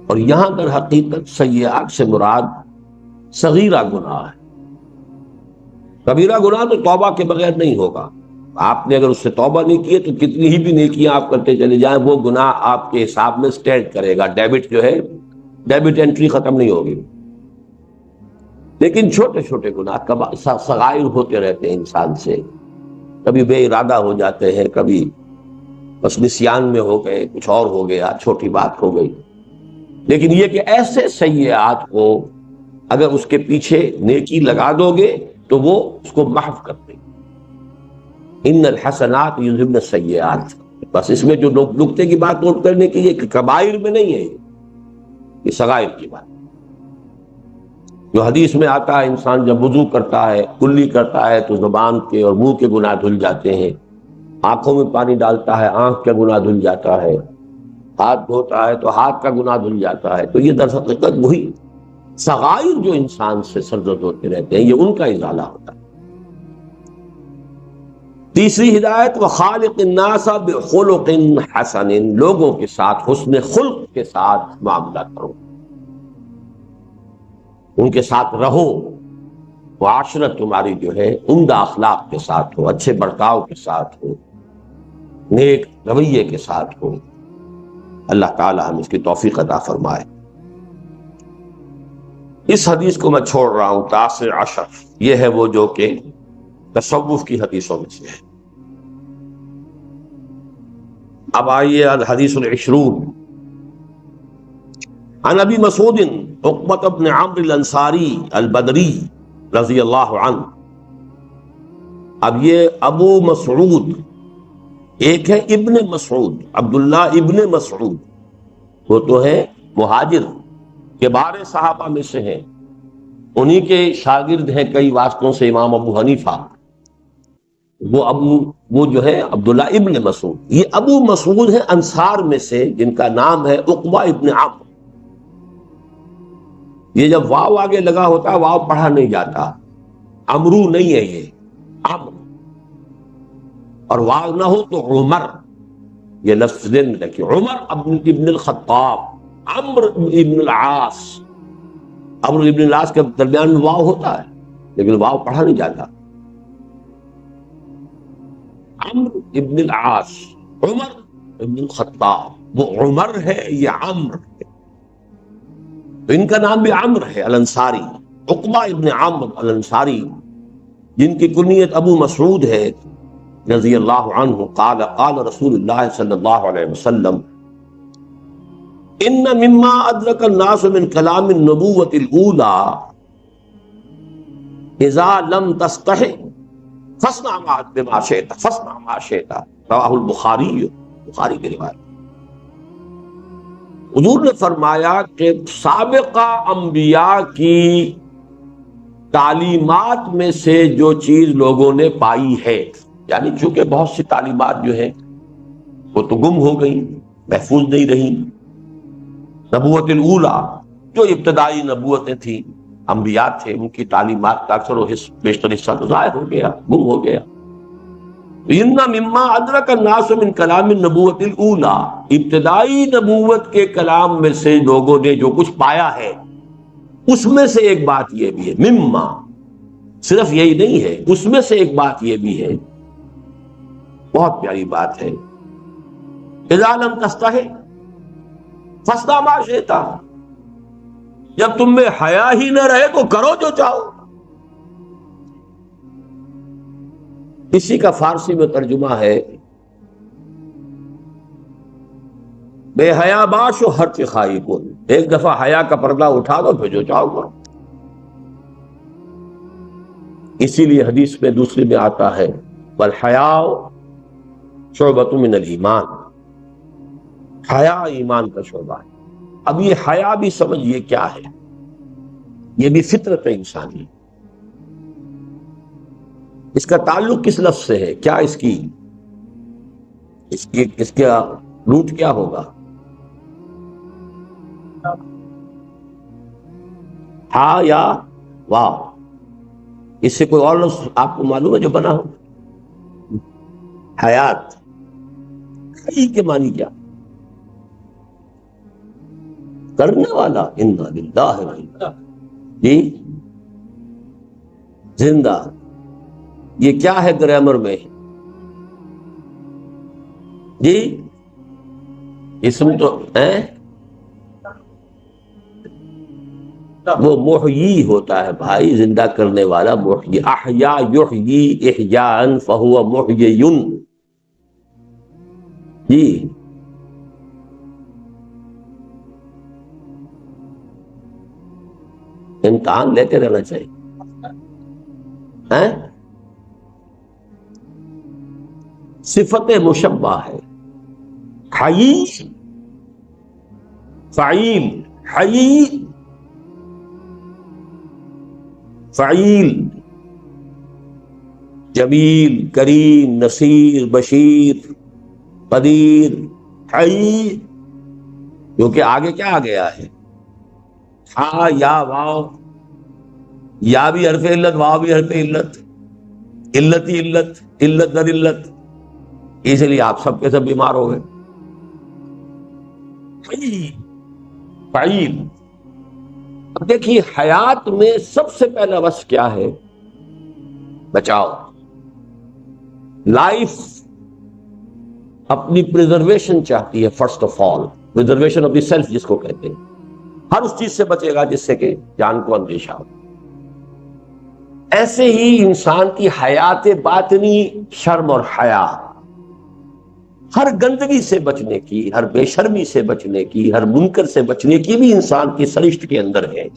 اور یہاں در حقیقت سیئات سے مراد صغیرہ گناہ ہے۔ کبیرہ گناہ تو توبہ کے بغیر نہیں ہوگا، آپ نے اگر اس سے توبہ نہیں کی تو کتنی ہی بھی نیکیاں آپ کرتے چلے جائیں، وہ گناہ آپ کے حساب میں سٹینڈ کرے گا، ڈیبٹ جو ہے ڈیبٹ انٹری ختم نہیں ہوگی۔ لیکن چھوٹے چھوٹے گناہ صغائر ہوتے رہتے ہیں انسان سے، کبھی بے ارادہ ہو جاتے ہیں، کبھی بس نسیان میں ہو گئے، کچھ اور ہو گیا، چھوٹی بات ہو گئی۔ لیکن یہ کہ ایسے سیئات کو اگر اس کے پیچھے نیکی لگا دو گے تو وہ اس کو محو کر دے گی۔ ان الحسنات یذہبن السیئات، بس اس میں جو نقطے کی بات نوٹ کرنے کی یہ کہ کبائر میں نہیں ہے، یہ صغائر کی بات۔ جو حدیث میں آتا ہے انسان جب وضو کرتا ہے، کلی کرتا ہے تو زبان کے اور منہ کے گناہ دھل جاتے ہیں، آنکھوں میں پانی ڈالتا ہے آنکھ کا گناہ دھل جاتا ہے، ہاتھ دھوتا ہے تو ہاتھ کا گناہ دھل جاتا ہے. تو یہ در حقیقت وہی صغائر جو انسان سے سرزد ہوتے رہتے ہیں، یہ ان کا ازالہ ہوتا ہے. تیسری ہدایت وخالق الناس بخلق حسن، لوگوں کے ساتھ حسن خلق کے ساتھ معاملہ کرو، ان کے ساتھ رہو، معاشرت تمہاری جو ہے عمدہ اخلاق کے ساتھ ہو، اچھے برتاؤ کے ساتھ ہو، نیک رویے کے ساتھ ہو. اللہ تعالی ہم اس کی توفیق عطا فرمائے. اس حدیث کو میں چھوڑ رہا ہوں، تاسع عشر، یہ ہے وہ جو کہ تصوف کی حدیثوں میں سے ہے. اب آئیے الحدیث العشرون عن ابی مسعود عقبۃ بن عمرو الانصاری البدری رضی اللہ عنہ. اب یہ ابو مسعود، ایک ہے ابن مسعود، عبداللہ ابن مسعود، وہ تو ہے مہاجر کبار صحابہ میں سے ہیں، انہی کے شاگرد ہیں کئی واسطوں سے امام ابو حنیفہ. وہ جو ہے عبداللہ ابن مسعود. یہ ابو مسعود ہے انصار میں سے جن کا نام ہے عقبہ ابن عمرو. یہ جب واو آگے لگا ہوتا ہے واو پڑھا نہیں جاتا، امرو نہیں ہے، یہ عمرو، اور واو نہ ہو تو عمر. یہ لفظ ذہن میں رکھیے، عمر ابن الخطاب، عمرو ابن العاص. عمرو ابن العاص کے درمیان میں واو ہوتا ہے لیکن واو پڑھا نہیں جاتا. عمرو ابن العاص، عمر ابن الخطاب، وہ عمر ہے یہ عمرو ہے. تو ان کا نام بھی عمرو ہے الانصاری، عقبہ ابن عمرو الانصاری، جن کی کنیت ابو مسعود ہے رضی اللہ عنہ. قال قال رسول اللہ صلی اللہ علیہ وسلم ان مما ادرک الناس من کلام النبوۃ الاولى اذا لم تستحِ فاصنع بما شئت فاصنع ما شئت، رواہ البخاری، بخاری کی روایت. حضور نے فرمایا کہ سابقہ انبیاء کی تعلیمات میں سے جو چیز لوگوں نے پائی ہے، یعنی چونکہ بہت سی تعلیمات جو ہیں وہ تو گم ہو گئی، محفوظ نہیں رہی. نبوت الاولیٰ جو ابتدائی نبوتیں تھیں، انبیاء تھے، ان کی تعلیمات کا اکثر و بیشتر حصہ تو ضائع ہو گیا، گم ہو گیا. ان مما ادرک الناس من کلام النبوۃ الاولیٰ، ابتدائی نبوت کے کلام میں سے لوگوں نے جو کچھ پایا ہے، اس میں سے ایک بات یہ بھی ہے، مما صرف یہی نہیں ہے، اس میں سے ایک بات یہ بھی ہے، بہت پیاری بات ہے، اذا لم تستحِ فاصنع ما شئت، جب تم میں حیا ہی نہ رہے تو کرو جو چاہو. اسی کا فارسی میں ترجمہ ہے بے حیا باش و ہر چخائی کو، ایک دفعہ حیا کا پردہ اٹھا دو پھر جو چاہو کرو. اسی لیے حدیث میں دوسری میں آتا ہے والحیاء شعبۃ من الایمان، حیا ایمان کا شعبہ ہے. اب یہ حیا بھی سمجھیے کیا ہے، یہ بھی فطرت انسانی. اس کا تعلق کس لفظ سے ہے، کیا اس کا روٹ کیا ہوگا؟ ہا یا واو؟ اس سے کوئی اور لفظ آپ کو معلوم ہے جو بنا ہو؟ حیات، حی کے معنی کیا؟ کرنے والا، انا للہ و انا، جی زندہ. یہ کیا ہے گرامر میں؟ جی اسم تو وہ محیی ہوتا ہے بھائی، زندہ کرنے والا محیی. احیا یحیی احیاء فہو محیی. جی امتحان لیتے رہنا چاہیے. صفت مشبہ ہے، حی فعیل، حی فعیل، جمیل، کریم، نصیر، بشیر، قدیر، حی، کیونکہ آگے کیا آ گیا ہے؟ ہاں یا واو، یا بھی حرف علت، واو بھی حرف علت، علت ہی علت، علت در علت، اس لیے آپ سب کے سب بیمار ہو گئے. فعیل. اب دیکھیے حیات میں سب سے پہلا وصف کیا ہے؟ بچاؤ. لائف اپنی پریزرویشن چاہتی ہے. First of all preservation of the self جس کو کہتے ہیں، ہر اس چیز سے بچے گا جس سے کہ جان کو اندیشہ ہو. ایسے ہی انسان کی حیات باطنی شرم اور حیا، ہر گندگی سے بچنے کی، ہر بے شرمی سے بچنے کی، ہر منکر سے بچنے کی بھی انسان کی سرشت کے اندر ہے.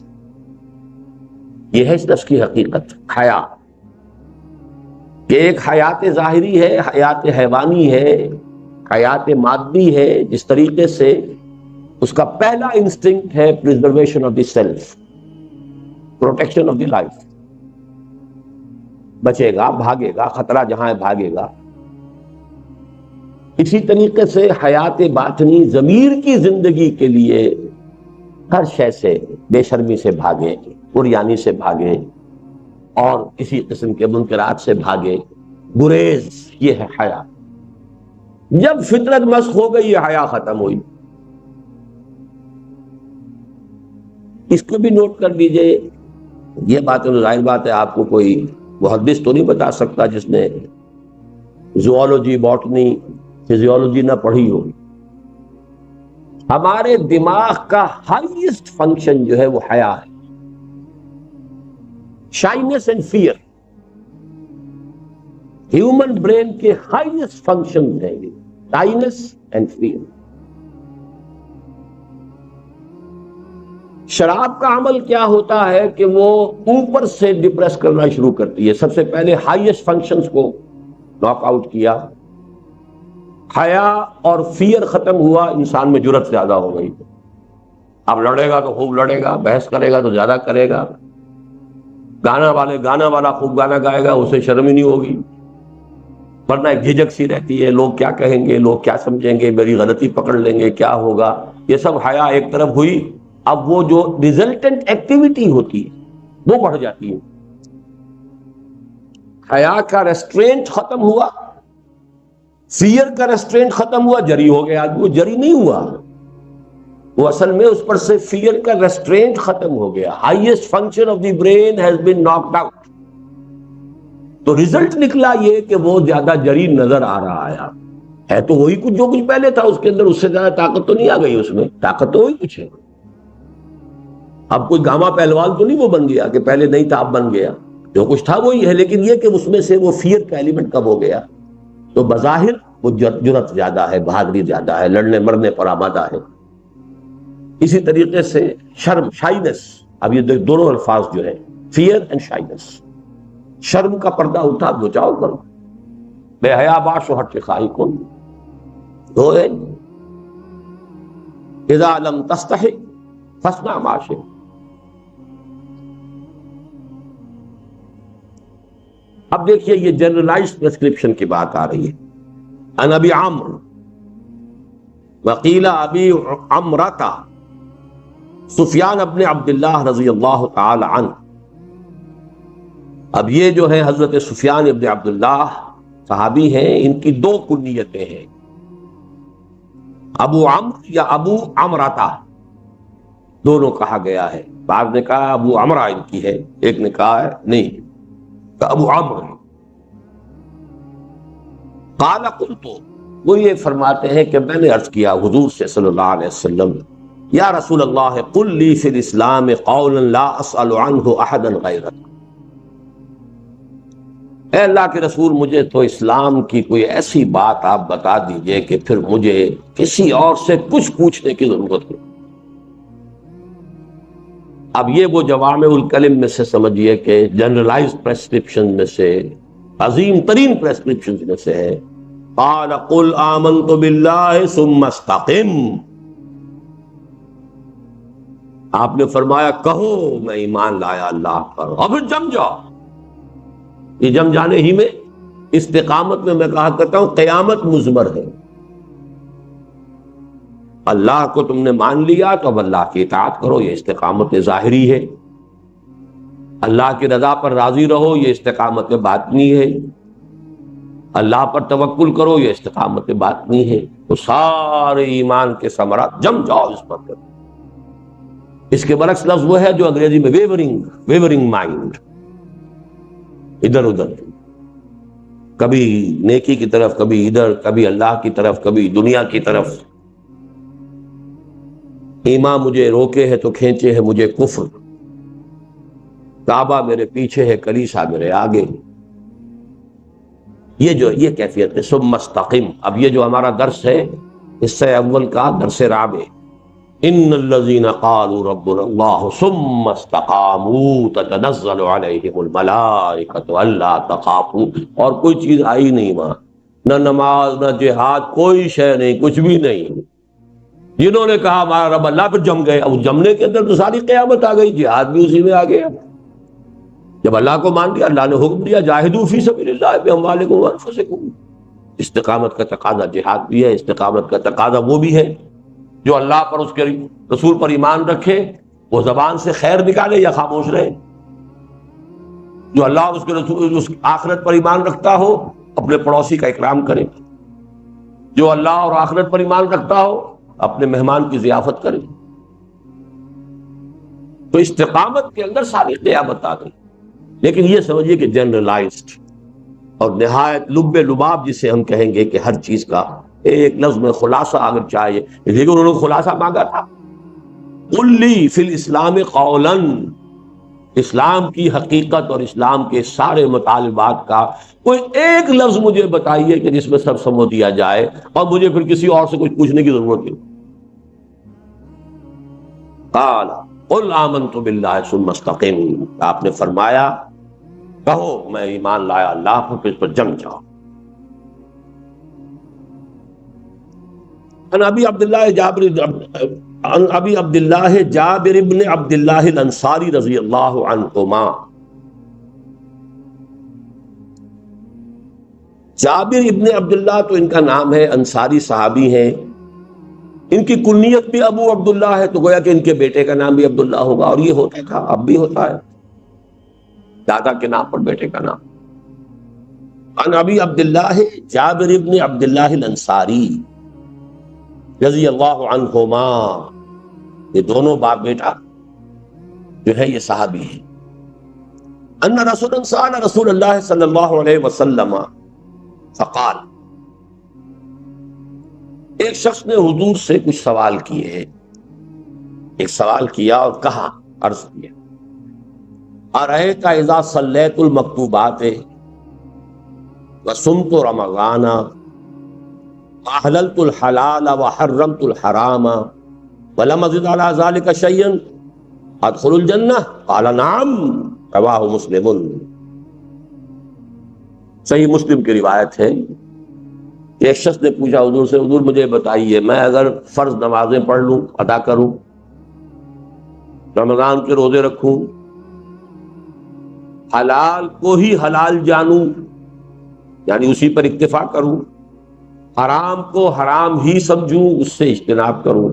یہ ہے اس کی حقیقت حیا، کہ ایک حیات ظاہری ہے، حیات حیوانی ہے، حیات مادی ہے، جس طریقے سے اس کا پہلا انسٹنکٹ ہے preservation of the self, protection of the life. بچے گا، بھاگے گا، خطرہ جہاں ہے بھاگے گا. اسی طریقے سے حیات باطنی ضمیر کی زندگی کے لیے ہر شے سے، بے شرمی سے بھاگے، عریانی سے بھاگے، اور اسی قسم کے منکرات سے بھاگے. گریز، یہ ہے حیا. جب فطرت مسخ ہو گئی، یہ حیا ختم ہوئی. اس کو بھی نوٹ کر لیجئے. یہ بات ظاہر بات ہے آپ کو کوئی محدث تو نہیں بتا سکتا جس نے زوالوجی، باٹنی، فزیولوجی نہ پڑھی ہو. ہمارے دماغ کا ہائیسٹ فنکشن جو ہے وہ حیا ہے. Shyness and fear human brain کے ہائیسٹ فنکشن ہیں. Shyness and fear. شراب کا عمل کیا ہوتا ہے کہ وہ اوپر سے ڈپریس کرنا شروع کرتی ہے. سب سے پہلے ہائیسٹ فنکشنز کو ناک آؤٹ کیا. حیا اور فیئر ختم ہوا، انسان میں جرأت زیادہ ہو گئی. اب لڑے گا تو خوب لڑے گا، بحث کرے گا تو زیادہ کرے گا. گانا والا خوب گانا گائے گا، اسے شرم ہی نہیں ہوگی. ورنہ ایک جھجک سی رہتی ہے، لوگ کیا کہیں گے، لوگ کیا سمجھیں گے، میری غلطی پکڑ لیں گے، کیا ہوگا. یہ سب حیا ایک طرف ہوئی. اب وہ جو ریزلٹنٹ ایکٹیویٹی ہوتی ہے وہ بڑھ جاتی ہے. حیا کا ریسٹرینٹ ختم ہوا، فیئر کا ریسٹرینٹ ختم ہوا، جری ہو گیا. وہ جری نہیں ہوا، وہ اصل میں اس پر سے فیئر کا ریسٹرینٹ ختم ہو گیا. Highest function of the brain has been knocked out. تو ریزلٹ نکلا یہ کہ وہ زیادہ جری نظر آ رہا ہے تو وہی کچھ جو کچھ پہلے تھا اس کے اندر، اس سے زیادہ طاقت تو نہیں آ گئی. اس میں طاقت تو وہی کچھ ہے. اب کوئی گاما پہلوان تو نہیں وہ بن گیا کہ پہلے نہیں تھا اب بن گیا. جو کچھ تھا وہی ہے، لیکن یہ کہ اس میں سے وہ فیئر کا ایلیمنٹ کب ہو گیا. تو بظاہر وہ جرأت زیادہ ہے، بہادری زیادہ ہے، لڑنے مرنے پر آمادہ ہے. اسی طریقے سے شرم، شائنس. اب یہ دونوں الفاظ جو ہیں، فیئر اینڈ شائنس. شرم کا پردہ اٹھا، بچاؤ کرو. بے حیا باش و ہٹ خواہی کن دو ہے. اذا لم تستحی فاصنع ما شئت. اب دیکھیے یہ جنرلائزڈ پرسکرپشن کی بات آ رہی ہے. ان ابی عمرو وقیل ابی عمرتا سفیان ابن عبداللہ رضی اللہ تعالی عنہ. اب یہ جو ہے حضرت سفیان ابن عبداللہ صحابی ہیں، ان کی دو کنیتیں ہیں، ابو عمرو یا ابو عمرتا، دونوں کہا گیا ہے. بعض نے کہا ابو عمرہ ان کی ہے، ایک نے کہا ہے نہیں ابو عمرو. قال قلت، وہ یہ فرماتے ہیں کہ میں نے عرض کیا حضور سے صلی اللہ علیہ وسلم، یا رسول اللہ قل لی فی الاسلام قولا لا اسأل عنہ احدا غیرک. اے اللہ کے رسول، مجھے تو اسلام کی کوئی ایسی بات آپ بتا دیجئے کہ پھر مجھے کسی اور سے کچھ پوچھنے کی ضرورت نہیں. اب یہ وہ جوامع الکلم میں سے سمجھیے کہ جنرلائزڈ پریسکرپشن میں سے، عظیم ترین پریسکرپشن میں سے ہے. قال قل آمنت باللہ ثم استقم. آپ نے فرمایا کہو میں ایمان لایا اللہ پر، اور پھر جم جاؤ. یہ جم جانے ہی میں استقامت میں کہا کرتا ہوں قیامت مضمر ہے. اللہ کو تم نے مان لیا تو اب اللہ کی اطاعت کرو، یہ استقامت ظاہری ہے. اللہ کی رضا پر راضی رہو، یہ استقامت باطنی ہے. اللہ پر توکل کرو، یہ استقامت باطنی ہے. تو سارے ایمان کے ثمرات جم جاؤ اس پر کرو. اس کے برعکس لفظ وہ ہے جو انگریزی میں ویورنگ مائنڈ، ادھر ادھر، کبھی نیکی کی طرف، کبھی ادھر، کبھی اللہ کی طرف، کبھی دنیا کی طرف. ایمان مجھے روکے ہے تو کھینچے ہے مجھے کفر. کعبہ میرے پیچھے ہے، کلیسا میرے آگے. یہ کیفیت ہے. ثم استقم. اب یہ جو ہمارا درس ہے اس سے اول کا درس رابع، ان الذين قالوا ربنا الله ثم استقاموا تتنزل عليهم الملائكة الا تخافوا. اور کوئی چیز آئی نہیں وہاں، نہ نماز، نہ جہاد، کوئی شے نہیں، کچھ بھی نہیں. جنہوں نے کہا ہمارا رب اللہ، پہ جم گئے. اب جمنے کے اندر تو ساری قیامت آ گئی، جہاد بھی اسی میں آ گیا. جب اللہ کو مان لیا، اللہ نے حکم دیا جاہدوا فی سبیل اللہ باموالکم وانفسکم. استقامت کا تقاضا جہاد بھی ہے، استقامت کا تقاضا وہ بھی ہے جو اللہ پر، اس کے رسول پر ایمان رکھے، وہ زبان سے خیر نکالے یا خاموش رہے. جو اللہ اور اس کے رسول، اس آخرت پر ایمان رکھتا ہو، اپنے پڑوسی کا اکرام کرے. جو اللہ اور آخرت پر ایمان رکھتا ہو، اپنے مہمان کی ضیافت کرے. تو استقامت کے اندر ساری قیامت آ گئی. لیکن یہ سمجھیے کہ جنرلائزڈ اور نہایت لب لباب جسے ہم کہیں گے کہ ہر چیز کا ایک لفظ میں خلاصہ اگر چاہیے، لیکن انہوں نے خلاصہ مانگا تھا. قل لی فی الاسلام قولا، اسلام کی حقیقت اور اسلام کے سارے مطالبات کا کوئی ایک لفظ مجھے بتائیے کہ جس میں سب سمجھ دیا جائے اور مجھے پھر کسی اور سے کچھ پوچھنے کی ضرورت نہیں. قال قل آمنت باللہ ثم استقم. آپ نے فرمایا کہو میں ایمان لایا اللہ پر، پھر اس پر جم جاؤ. عن ابی عبداللہ جابر ابن عبداللہ الانصاری رضی اللہ عنہما. جابر ابن عبداللہ تو ان کا نام ہے، انصاری صحابی ہیں. ان کی کنیت بھی ابو عبداللہ ہے، تو گویا کہ ان کے بیٹے کا نام بھی عبداللہ ہوگا. اور یہ ہوتا تھا، اب بھی ہوتا ہے، دادا کے نام پر بیٹے کا نام. عن ابی عبداللہ جابر ابن عبداللہ الانصاری رضی اللہ عنہما. یہ دونوں باپ بیٹا جو ہے یہ صحابی ہیں. ان رسول اللہ صلی اللہ علیہ وسلم فقال. ایک شخص نے حضور سے کچھ سوال کیے، ایک سوال کیا اور کہا، عرض کیا، ارأیت اذا صلیت المکتوبات وصمت رمضان احللت الحلال وحرمت الحرام ولم ازد على ذلك شيئا ادخل الجنہ؟ قال نعم. رواہ مسلم. صحیح مسلم کی روایت ہے. ایک شخص نے پوچھا حضور سے، حضور مجھے بتائیے میں اگر فرض نمازیں پڑھ لوں، ادا کروں، رمضان کے روزے رکھوں، حلال کو ہی حلال جانوں یعنی اسی پر اکتفا کروں، حرام کو حرام ہی سمجھوں، اس سے اجتناب کروں،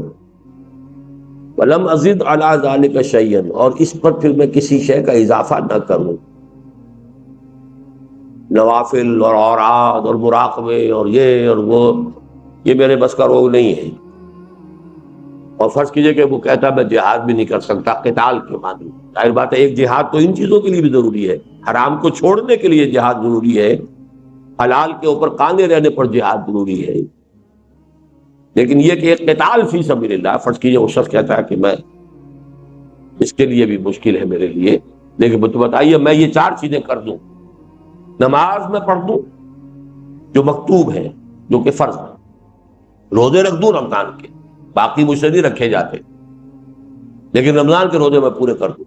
ولم ازد علی ذلک شیئا، اور اس پر پھر میں کسی شے کا اضافہ نہ کروں، نوافل اور اوراد اور مراقبے اور یہ اور وہ، یہ میرے بس کا روگ نہیں ہے. اور فرض کیجئے کہ وہ کہتا میں جہاد بھی نہیں کر سکتا قتال کے معنی. ظاہر بات ہے ایک جہاد تو ان چیزوں کے لیے بھی ضروری ہے، حرام کو چھوڑنے کے لیے جہاد ضروری ہے، حلال کے اوپر قانے رہنے پر جہاد ضروری ہے. لیکن یہ کہ ایک قتال فی سبیل اللہ، فرض کیجئے وہ شخص کہتا ہے کہ میں اس کے لیے بھی مشکل ہے میرے لیے، لیکن تو بتائیے میں یہ 4 چیزیں کر دوں، نماز میں پڑھ دوں جو مکتوب ہے، جو کہ فرض ہے، روزے رکھ دوں رمضان کے، باقی مجھ سے نہیں رکھے جاتے لیکن رمضان کے روزے میں پورے کر دوں،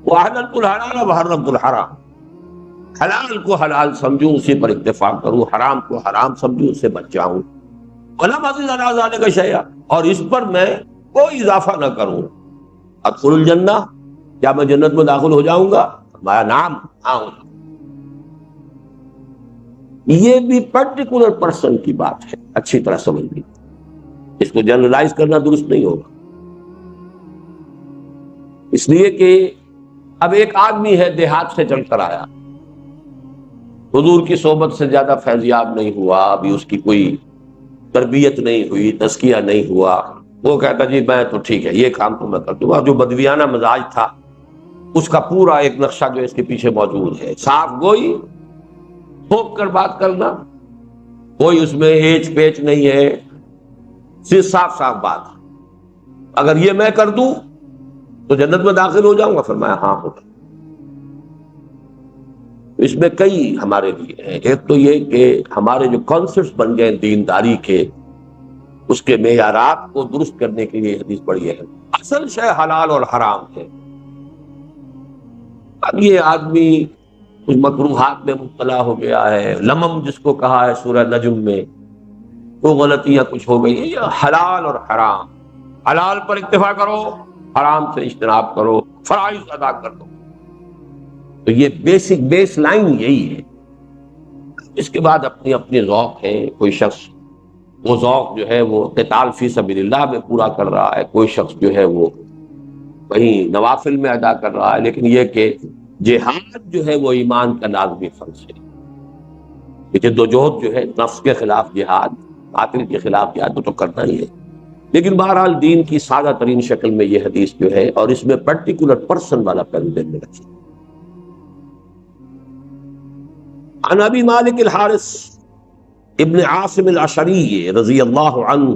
وَأَحْلَلْتُ الْحَلَالَ وَحَرَّمْتُ الْحَرَامَ، حلال کو حلال سمجھوں اسی پر اکتفا کروں، حرام کو حرام سمجھوں اس سے بچ جاؤں، وَلَمْ أَزِدْ عَلَىٰ ذَلِكَ شَيْئًا، اور اس پر میں کوئی اضافہ نہ کروں. ادخل الجنہ، کیا میں جنت میں داخل ہو جاؤں گا؟ فرمایا نعم، ہاں. یہ بھی پرٹیکولر پرسن کی بات ہے، اچھی طرح سمجھ لی، اس کو جنرلائز کرنا درست نہیں ہوگا۔ اس لیے کہ اب ایک آدمی ہے دیہات سے چل کر آیا، حضور کی صحبت سے زیادہ فیضیاب نہیں ہوا، ابھی اس کی کوئی تربیت نہیں ہوئی، تزکیہ نہیں ہوا، وہ کہتا جی میں تو ٹھیک ہے یہ کام تو میں کر دوں گا۔ جو بدویانہ مزاج تھا اس کا پورا ایک نقشہ جو اس کے پیچھے موجود ہے، صاف گوئی، پھونک کر بات کرنا، کوئی اس میں ایچ پیچ نہیں ہے، صرف صاف صاف بات۔ اگر یہ میں کر دوں تو جنت میں داخل ہو جاؤں گا؟ فرمایا ہاں ہوگا۔ اس میں کئی ہمارے لیے ہیں، ایک تو یہ کہ ہمارے جو کانسیپٹس بن گئے دینداری کے، اس کے معیارات کو درست کرنے کے لیے حدیث بڑی ہے۔ اصل شے حلال اور حرام ہے۔ اب یہ آدمی کچھ مکروہات میں مبتلا ہو گیا ہے، لمم جس کو کہا ہے سورہ نجم میں، وہ غلطیاں کچھ ہو گئی ہیں۔ یہ حلال اور حرام، حلال پر اکتفا کرو، حرام سے اجتناب کرو، فرائض ادا کر دو، تو یہ بیسک بیس لائن یہی ہے۔ اس کے بعد اپنی اپنی ذوق ہے، کوئی شخص وہ ذوق جو ہے وہ قتال فی سبیل اللہ میں پورا کر رہا ہے، کوئی شخص جو ہے وہ کہیں نوافل میں ادا کر رہا ہے، لیکن یہ کہ جہاد جو ہے وہ ایمان کا لازمی فرض ہے۔ یہ جدوجہد جو ہے نفس کے خلاف جہاد، باطل کے خلاف جہاد تو کرنا ہی ہے، لیکن بہرحال دین کی سادہ ترین شکل میں یہ حدیث جو ہے، اور اس میں پرٹیکولر پرسن والا پہلو ذہن میں رکھیے۔ عن ابی مالک الحارث ابن عاصم الاشعری رضی اللہ عنہ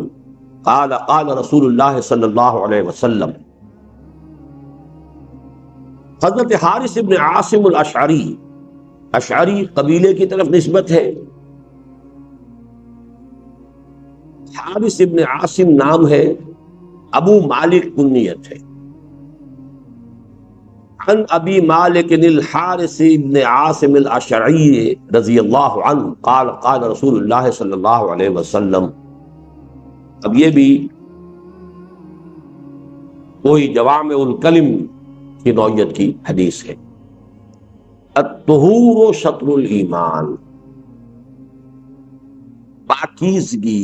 قال قال رسول اللہ صلی اللہ علیہ وسلم، حضرت حارث ابن عاصم الاشعری، اشعری قبیلے کی طرف نسبت ہے، حارث ابن عاصم نام ہے، ابو مالک کنیت ہے۔ عن ابی مالک الحارث ابن عاصم الاشعری رضی اللہ عنہ قال قال رسول اللہ صلی اللہ علیہ وسلم۔ اب یہ بھی کوئی جوامع الکلم کی نوعیت کی حدیث ہے۔ الطہور شطر الایمان، پاکیزگی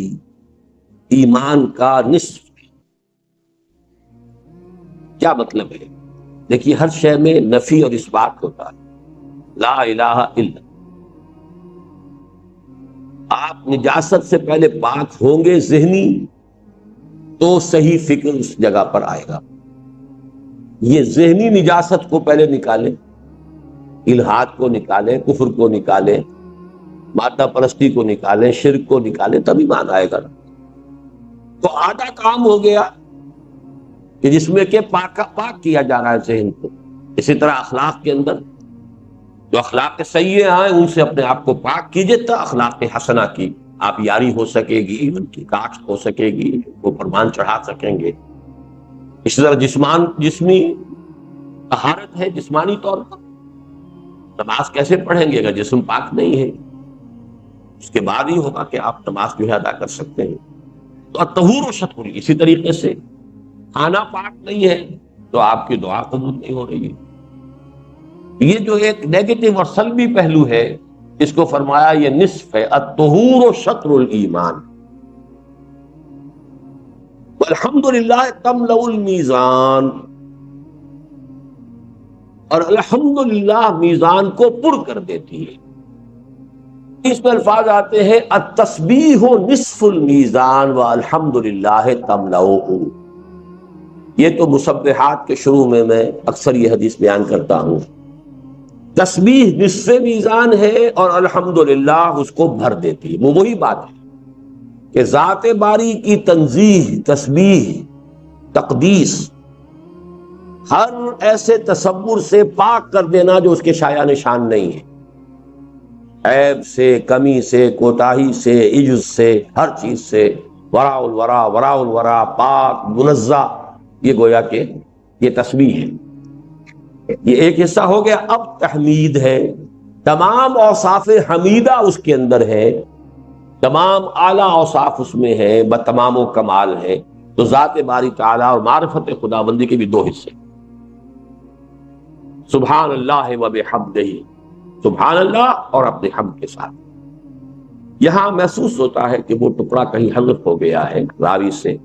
ایمان کا نصف۔ کیا مطلب ہے؟ دیکھیے ہر شے میں نفی اور اثبات ہوتا ہے، لا الہ الا۔ آپ نجاست سے پہلے پاک ہوں گے ذہنی، تو صحیح فکر اس جگہ پر آئے گا۔ یہ ذہنی نجاست کو پہلے نکالیں، الحاد کو نکالیں، کفر کو نکالیں، مادہ پرستی کو نکالیں، شرک کو نکالیں، تب ایمان آئے گا۔ تو آدھا کام ہو گیا کہ جس میں کہ پاک کیا جا رہا ہے ذہن کو۔ اسی طرح اخلاق کے اندر جو اخلاق سیئے ہیں ان سے اپنے آپ کو پاک کیجئے، تو اخلاق حسنہ کی آپ یاری ہو سکے گی، ان کی کاشت ہو سکے گی، وہ پرمان چڑھا سکیں گے۔ اسی طرح جسمی طہارت ہے، جسمانی طور پر نماز کیسے پڑھیں گے اگر جسم پاک نہیں ہے؟ اس کے بعد ہی ہوگا کہ آپ نماز جو ہے ادا کر سکتے ہیں۔ تو الطہور شطر، اسی طریقے سے کھانا پاک نہیں ہے تو آپ کی دعا قبول نہیں ہو رہی ہے۔ یہ جو ایک نیگیٹو اور سلبی پہلو ہے، اس کو فرمایا یہ نصف ہے، الطہور شطر الایمان۔ والحمدللہ تملأ المیزان، اور الحمدللہ میزان کو پر کر دیتی ہے۔ اس میں الفاظ آتے ہیں التسبیح نصف المیزان والحمدللہ تملأہ۔ یہ تو مسبحات کے شروع میں اکثر یہ حدیث بیان کرتا ہوں۔ تسبیح نصف میزان ہے اور الحمدللہ اس کو بھر دیتی ہے۔ وہ وہی بات ہے کہ ذات باری کی تنزیہ، تسبیح، تقدیس، ہر ایسے تصور سے پاک کر دینا جو اس کے شایع نشان نہیں ہے، عیب سے، کمی سے، کوتاہی سے، عجز سے، ہر چیز سے، وراء الورا، وراء الورا، پاک منزہ، یہ گویا کہ یہ تسبیح ہے۔ یہ ایک حصہ ہو گیا۔ اب تحمید ہے، تمام اوصاف حمیدہ اس کے اندر ہے، تمام اعلیٰ اوصاف اس میں ہے، بتمام و کمال ہے۔ تو ذات باری تعالیٰ اور معرفت خداوندی کے بھی دو حصے، سبحان اللہ و بحمدہ، سبحان اللہ اور اپنے حمد کے ساتھ۔ یہاں محسوس ہوتا ہے کہ وہ ٹکڑا کہیں حذف ہو گیا ہے راوی سے،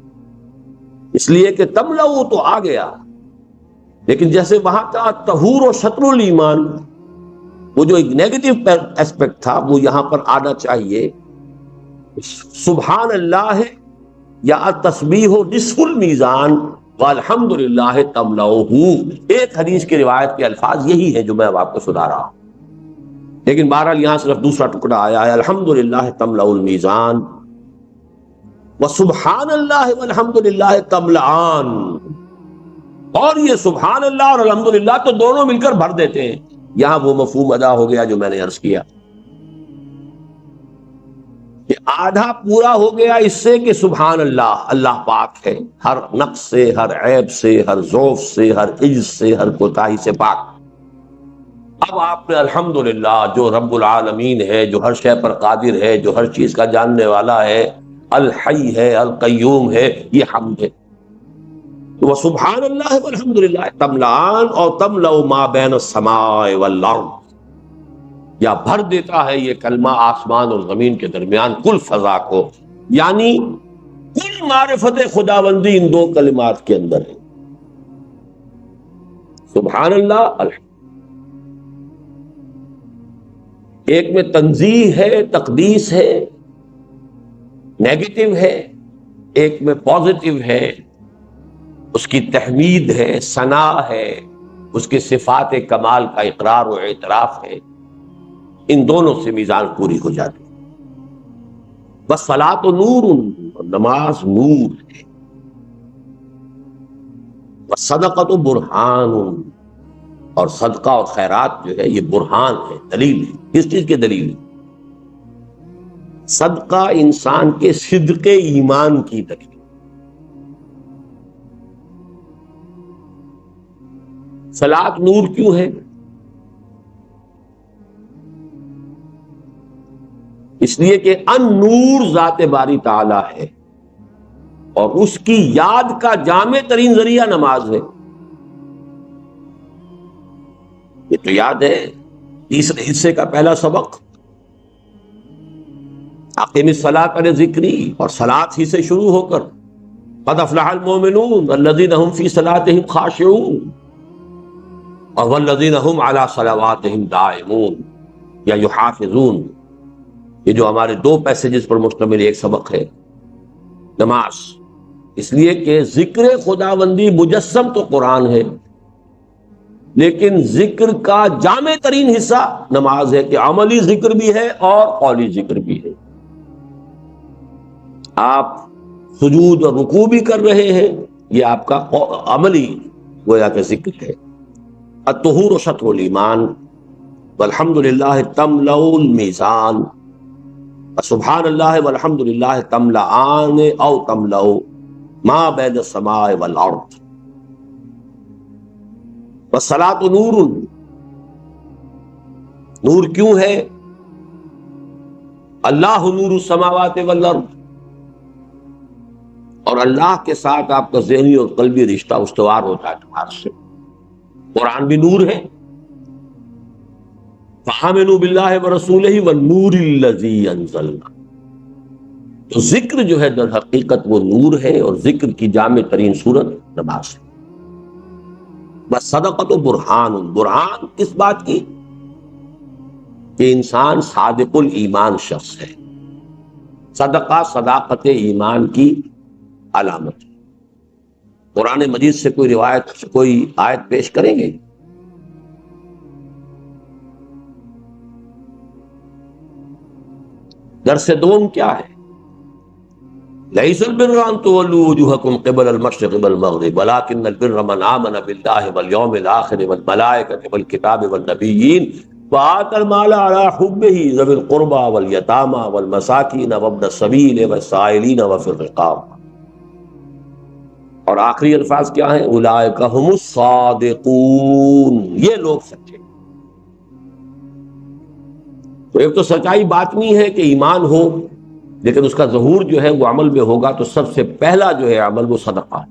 اس لیے کہ تملؤ تو آ گیا، لیکن جیسے وہاں کا طہور و شطر الایمان، وہ جو ایک نیگیٹو ایسپیکٹ تھا، وہ یہاں پر آنا چاہیے۔ سبحان اللہ یا تسبیح نصف المیزان والحمد للہ تملؤہ، ایک حدیث کی روایت کے الفاظ یہی ہے جو میں اب آپ کو سنا رہا ہوں، لیکن بہرحال یہاں صرف دوسرا ٹکڑا آیا ہے، الحمد للہ تملأ المیزان وسبحان اللہ والحمد للہ تملأان، اور یہ سبحان اللہ اور الحمد للہ تو دونوں مل کر بھر دیتے ہیں۔ یہاں وہ مفہوم ادا ہو گیا جو میں نے عرض کیا کہ آدھا پورا ہو گیا اس سے کہ سبحان اللہ، اللہ پاک ہے، ہر نقص سے، ہر عیب سے، ہر ضعف سے، ہر عجز سے، ہر کوتاہی سے پاک۔ اب آپ نے الحمدللہ جو رب العالمین ہے، جو ہر شے پر قادر ہے، جو ہر چیز کا جاننے والا ہے، الحی ہے، القیوم ہے، یہ حمد ہے۔ وہ سبحان اللہ والحمدللہ تملأان، اور تملأ ما بین السماء والارض، یا بھر دیتا ہے یہ کلمہ آسمان اور زمین کے درمیان کل فضا کو، یعنی کل معرفت خداوندی ان دو کلمات کے اندر ہے، سبحان اللہ الحمد۔ ایک میں تنزیہ ہے، تقدیس ہے، نیگیٹو ہے، ایک میں پازیٹو ہے، اس کی تحمید ہے، ثنا ہے، اس کے صفات کمال کا اقرار و اعتراف ہے، ان دونوں سے میزان پوری ہو جاتی ہے۔ والصلاۃ نور، نماز نور ہے، والصدقۃ برہان، اور صدقہ اور خیرات جو ہے یہ برہان ہے، دلیل ہے۔ کس چیز کی دلیل ہے؟ صدقہ انسان کے صدق ایمان کی دلیل۔ صلاۃ نور کیوں ہے؟ اس لیے کہ ان نور ذات باری تعالی ہے، اور اس کی یاد کا جامع ترین ذریعہ نماز ہے۔ یہ تو یاد ہے تیسرے حصے کا پہلا سبق، اقیم الصلاۃ علی ذکری، اور صلاۃ ہی سے شروع ہو کر قد افلح المؤمنون الذین هم فی صلاتهم خاشعون، اور والذین هم علی صلواتهم دائمون یا یحافظون، یہ جو ہمارے دو پیسیجز پر مشتمل ایک سبق ہے نماز، اس لیے کہ ذکر خداوندی مجسم تو قرآن ہے، لیکن ذکر کا جامع ترین حصہ نماز ہے، کہ عملی ذکر بھی ہے اور قولی ذکر بھی ہے۔ آپ سجود اور رکوع بھی کر رہے ہیں، یہ آپ کا عملی گویا کہ ذکر ہے۔ الطہور شطر الایمان والحمد للہ تملأ المیزان، سبحان اللہ والحمد للہ تملأان او تملأ ما بین السماء والارض، والصلاۃ نور، نور کیوں ہے؟ اللہ نور السماوات والارض، اور اللہ کے ساتھ آپ کا ذہنی اور قلبی رشتہ استوار ہوتا ہے نماز سے۔ قرآن بھی نور ہے، فآمنوا باللہ ورسولہ والنور الذی انزلنا، تو ذکر جو ہے در حقیقت وہ نور ہے، اور ذکر کی جامع ترین صورت نماز ہے۔ بس صدقۃ برہان، برہان کس بات کی؟ کہ انسان صادق الایمان شخص ہے، صدقہ صداقت ایمان کی علامت ہے۔ قرآن مجید سے کوئی روایت، کوئی آیت پیش کریں گے؟ درس دوم کیا ہے؟ لَيْسَ الْبِرَّ أَن تُوَلُّوا وُجُوهَكُمْ قِبَلَ الْمَشْرِقِ وَالْمَغْرِبِ وَلَٰكِنَّ الْبِرَّ مَنْ آمَنَ بِاللَّهِ وَالْيَوْمِ الْآخِرِ وَالْمَلَائِكَةِ وَالْكِتَابِ وَالنَّبِيِّينَ وَآتَى الْمَالَ عَلَىٰ حُبِّهِ ذَوِي الْقُرْبَىٰ وَالْيَتَامَىٰ وَالْمَسَاكِينَ وَابْنَ السَّبِيلِ وَالسَّائِلِينَ وَفِي الرِّقَابِ، اور آخری الفاظ کیا ہیں؟ اولئک هم الصادقون، یہ لوگ سچے۔ تو ایک تو سچائی باطنی ہے کہ ایمان ہو، لیکن اس کا ظہور جو ہے وہ عمل میں ہوگا، تو سب سے پہلا جو ہے عمل وہ صدقہ ہے۔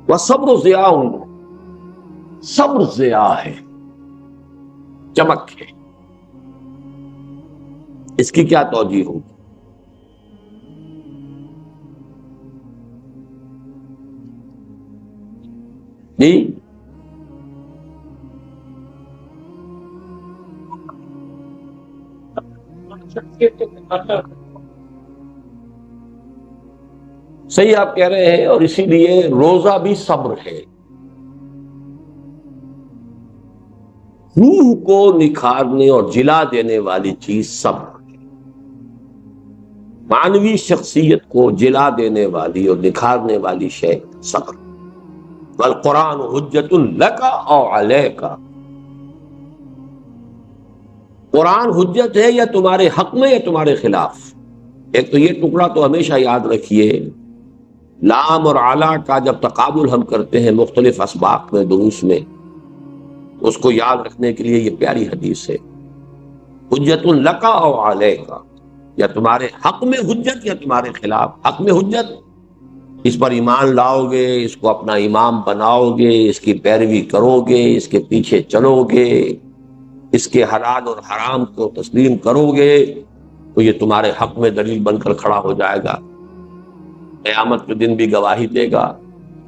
وَالصَّبْرُ ضِیاءٌ، صبر ضیاء ہے، چمک ہے۔ اس کی کیا توجیہ ہوگی؟ جی صحیح آپ کہہ رہے ہیں، اور اسی لیے روزہ بھی صبر ہے. روح کو نکھارنے اور جلا دینے والی چیز صبر ہے. معنوی شخصیت کو جلا دینے والی اور نکھارنے والی شے صبر. والقرآن حجت لک او علیک، قرآن حجت ہے یا تمہارے حق میں یا تمہارے خلاف. ایک تو یہ ٹکڑا تو ہمیشہ یاد رکھیے، لام اور اعلیٰ کا جب تقابل ہم کرتے ہیں مختلف اسباق میں دروس میں، اس کو یاد رکھنے کے لیے یہ پیاری حدیث ہے، حجت لک او علیک، یا تمہارے حق میں حجت یا تمہارے خلاف. حق میں حجت، اس پر ایمان لاؤ گے، اس کو اپنا امام بناؤ گے، اس کی پیروی کرو گے، اس کے پیچھے چلو گے، اس کے حلال اور حرام کو تسلیم کرو گے، تو یہ تمہارے حق میں دلیل بن کر کھڑا ہو جائے گا. قیامت کے دن بھی گواہی دے گا،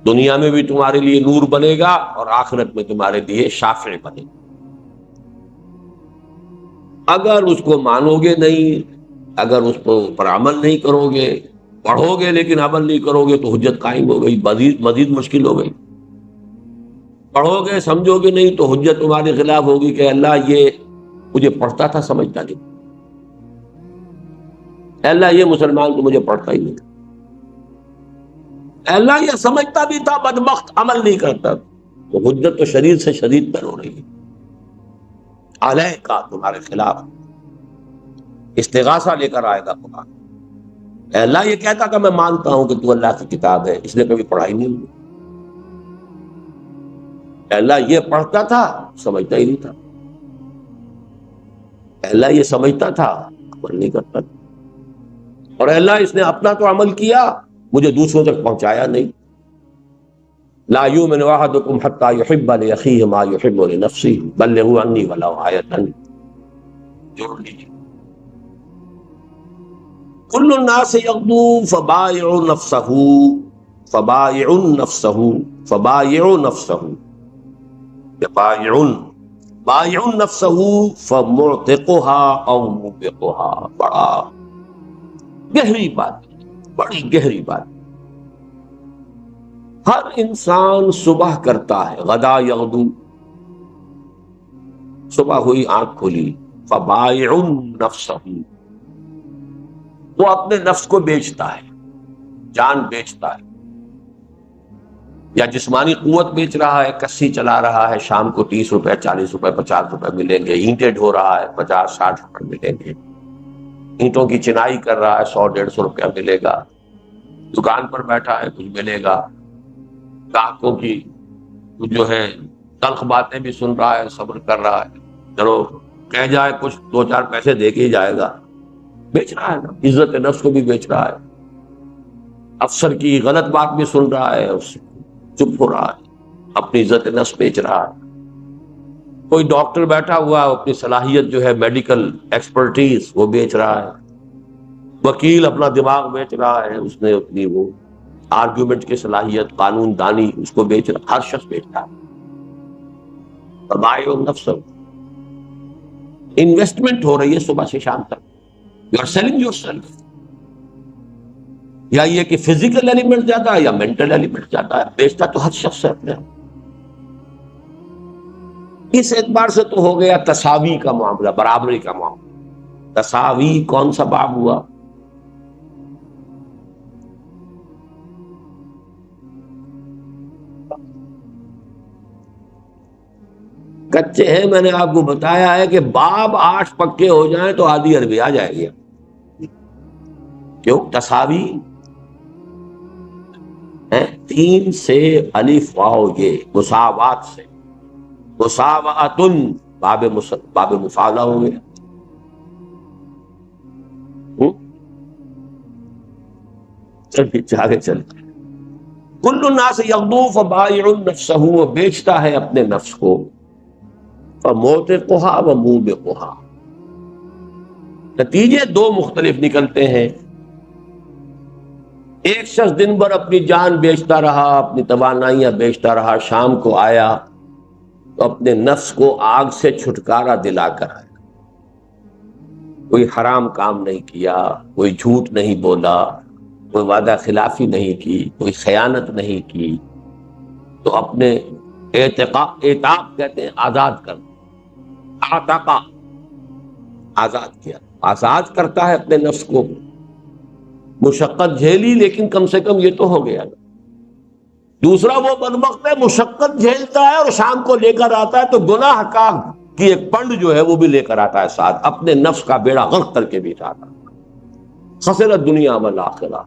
دنیا میں بھی تمہارے لیے نور بنے گا، اور آخرت میں تمہارے لیے شافع بنے گا. اگر اس کو مانو گے نہیں، اگر اس پر عمل نہیں کرو گے، پڑھو گے لیکن عمل نہیں کرو گے، تو حجت قائم ہو گئی، مزید مشکل ہو گئی. پڑھو گے سمجھو گے نہیں تو حجت تمہارے خلاف ہوگی کہ اللہ یہ مجھے پڑھتا تھا سمجھتا نہیں، اللہ یہ مسلمان تو مجھے پڑھتا ہی نہیں، اللہ یہ سمجھتا بھی تھا بدبخت عمل نہیں کرتا. تو حجت تو شدید سے شدید پر ہو رہی ہے. علیہ کا تمہارے خلاف استغاثہ لے کر آئے گا قرآن. اے اللہ یہ کہتا کہ میں مانتا ہوں کہ تو اللہ کی کتاب ہے، اس نے کبھی پڑھائی نہیں ہوئی. اے اللہ یہ پڑھتا تھا سمجھتا ہی نہیں تھا، اے اللہ یہ سمجھتا تھا عمل نہیں کرتا تھا، اور اے اللہ اس نے اپنا تو عمل کیا مجھے دوسروں تک پہنچایا نہیں. لا یؤمن احدکم حتی یحب لاخیہ ما یحب لنفسہ بلغوا عنی ولو آیۃ. جوڑ لیجیے. کل الناس یغدو فبائع نفسہ فبائع نفسہ فبائع نفسہ بائع نفسہ فمعتقها او موبقها. بڑا گہری بات، بڑی گہری بات. ہر انسان صبح کرتا ہے، غدا یغدو، صبح ہوئی آنکھ کھلی، فبائع نفسہ، وہ اپنے نفس کو بیچتا ہے، جان بیچتا ہے، یا جسمانی قوت بیچ رہا ہے، کسی چلا رہا ہے، شام کو 30 روپے 40 روپے 50 روپے ملیں گے، اینٹیں ڈھو رہا ہے 50 60 روپے ملیں گے، اینٹوں کی چنائی کر رہا ہے 100 150 روپیہ ملے گا، دکان پر بیٹھا ہے کچھ ملے گا، گاہکوں کی جو ہے تلخ باتیں بھی سن رہا ہے، صبر کر رہا ہے، چلو کہہ جائے کچھ 2 4 پیسے دے کے ہی جائے گا. بیچ رہا ہے نا، عزت نفس کو بھی بیچ رہا ہے، افسر کی غلط بات بھی سن رہا ہے، چپ ہو رہا ہے، اپنی عزت نفس بیچ رہا ہے. کوئی ڈاکٹر بیٹھا ہوا ہے، اپنی صلاحیت جو ہے میڈیکل ایکسپرٹیز وہ بیچ رہا ہے. وکیل اپنا دماغ بیچ رہا ہے، اس نے اپنی وہ آرگیومنٹ کی صلاحیت، قانون دانی، اس کو بیچ رہا. ہر شخص بیچ رہا ہے. فبائع نفس، انویسٹمنٹ ہو رہی ہے صبح سے شام تک. You are selling yourself. یا یہ کہ فزیکل ایلیمنٹ زیادہ ہے یا مینٹل ایلیمنٹ زیادہ ہے، بیچتا تو ہر شخص ہے اپنے. اس اعتبار سے تو ہو گیا تساوی کا معاملہ، برابری کا معاملہ. تساوی کون سا باب ہوا؟ کچے ہیں، میں نے آپ کو بتایا ہے کہ باب 8 پکے ہو جائیں تو آدھی عربی آ جائے گی. کیوں؟ تساوی 3 سے الف واو یہ مساوات سے، مساواتن باب مفاعلہ ہو گیا. چلیے آگے چلتے. کل الناس یغدو فبائع نفسہ، وہ بیچتا ہے اپنے نفس کو، فموتقها وموبقها، نتیجے دو مختلف نکلتے ہیں. ایک شخص دن بھر اپنی جان بیچتا رہا، اپنی توانائیاں بیچتا رہا، شام کو آیا تو اپنے نفس کو آگ سے چھٹکارا دلا کر آیا. کوئی حرام کام نہیں کیا، کوئی جھوٹ نہیں بولا، کوئی وعدہ خلافی نہیں کی، کوئی خیانت نہیں کی، تو اپنے اعتاق کہتے ہیں آزاد کر، آتاقا آزاد کیا، آزاد کرتا ہے اپنے نفس کو. مشقت جھیلی لیکن کم سے کم یہ تو ہو گیا. دوسرا وہ بدبخت ہے مشقت جھیلتا ہے اور شام کو لے کر آتا ہے تو گناہ کا کی ایک پنڈ جو ہے وہ بھی لے کر آتا ہے ساتھ، اپنے نفس کا بیڑا غرق کر کے بھی آتا. خسرت دنیا والآخرہ،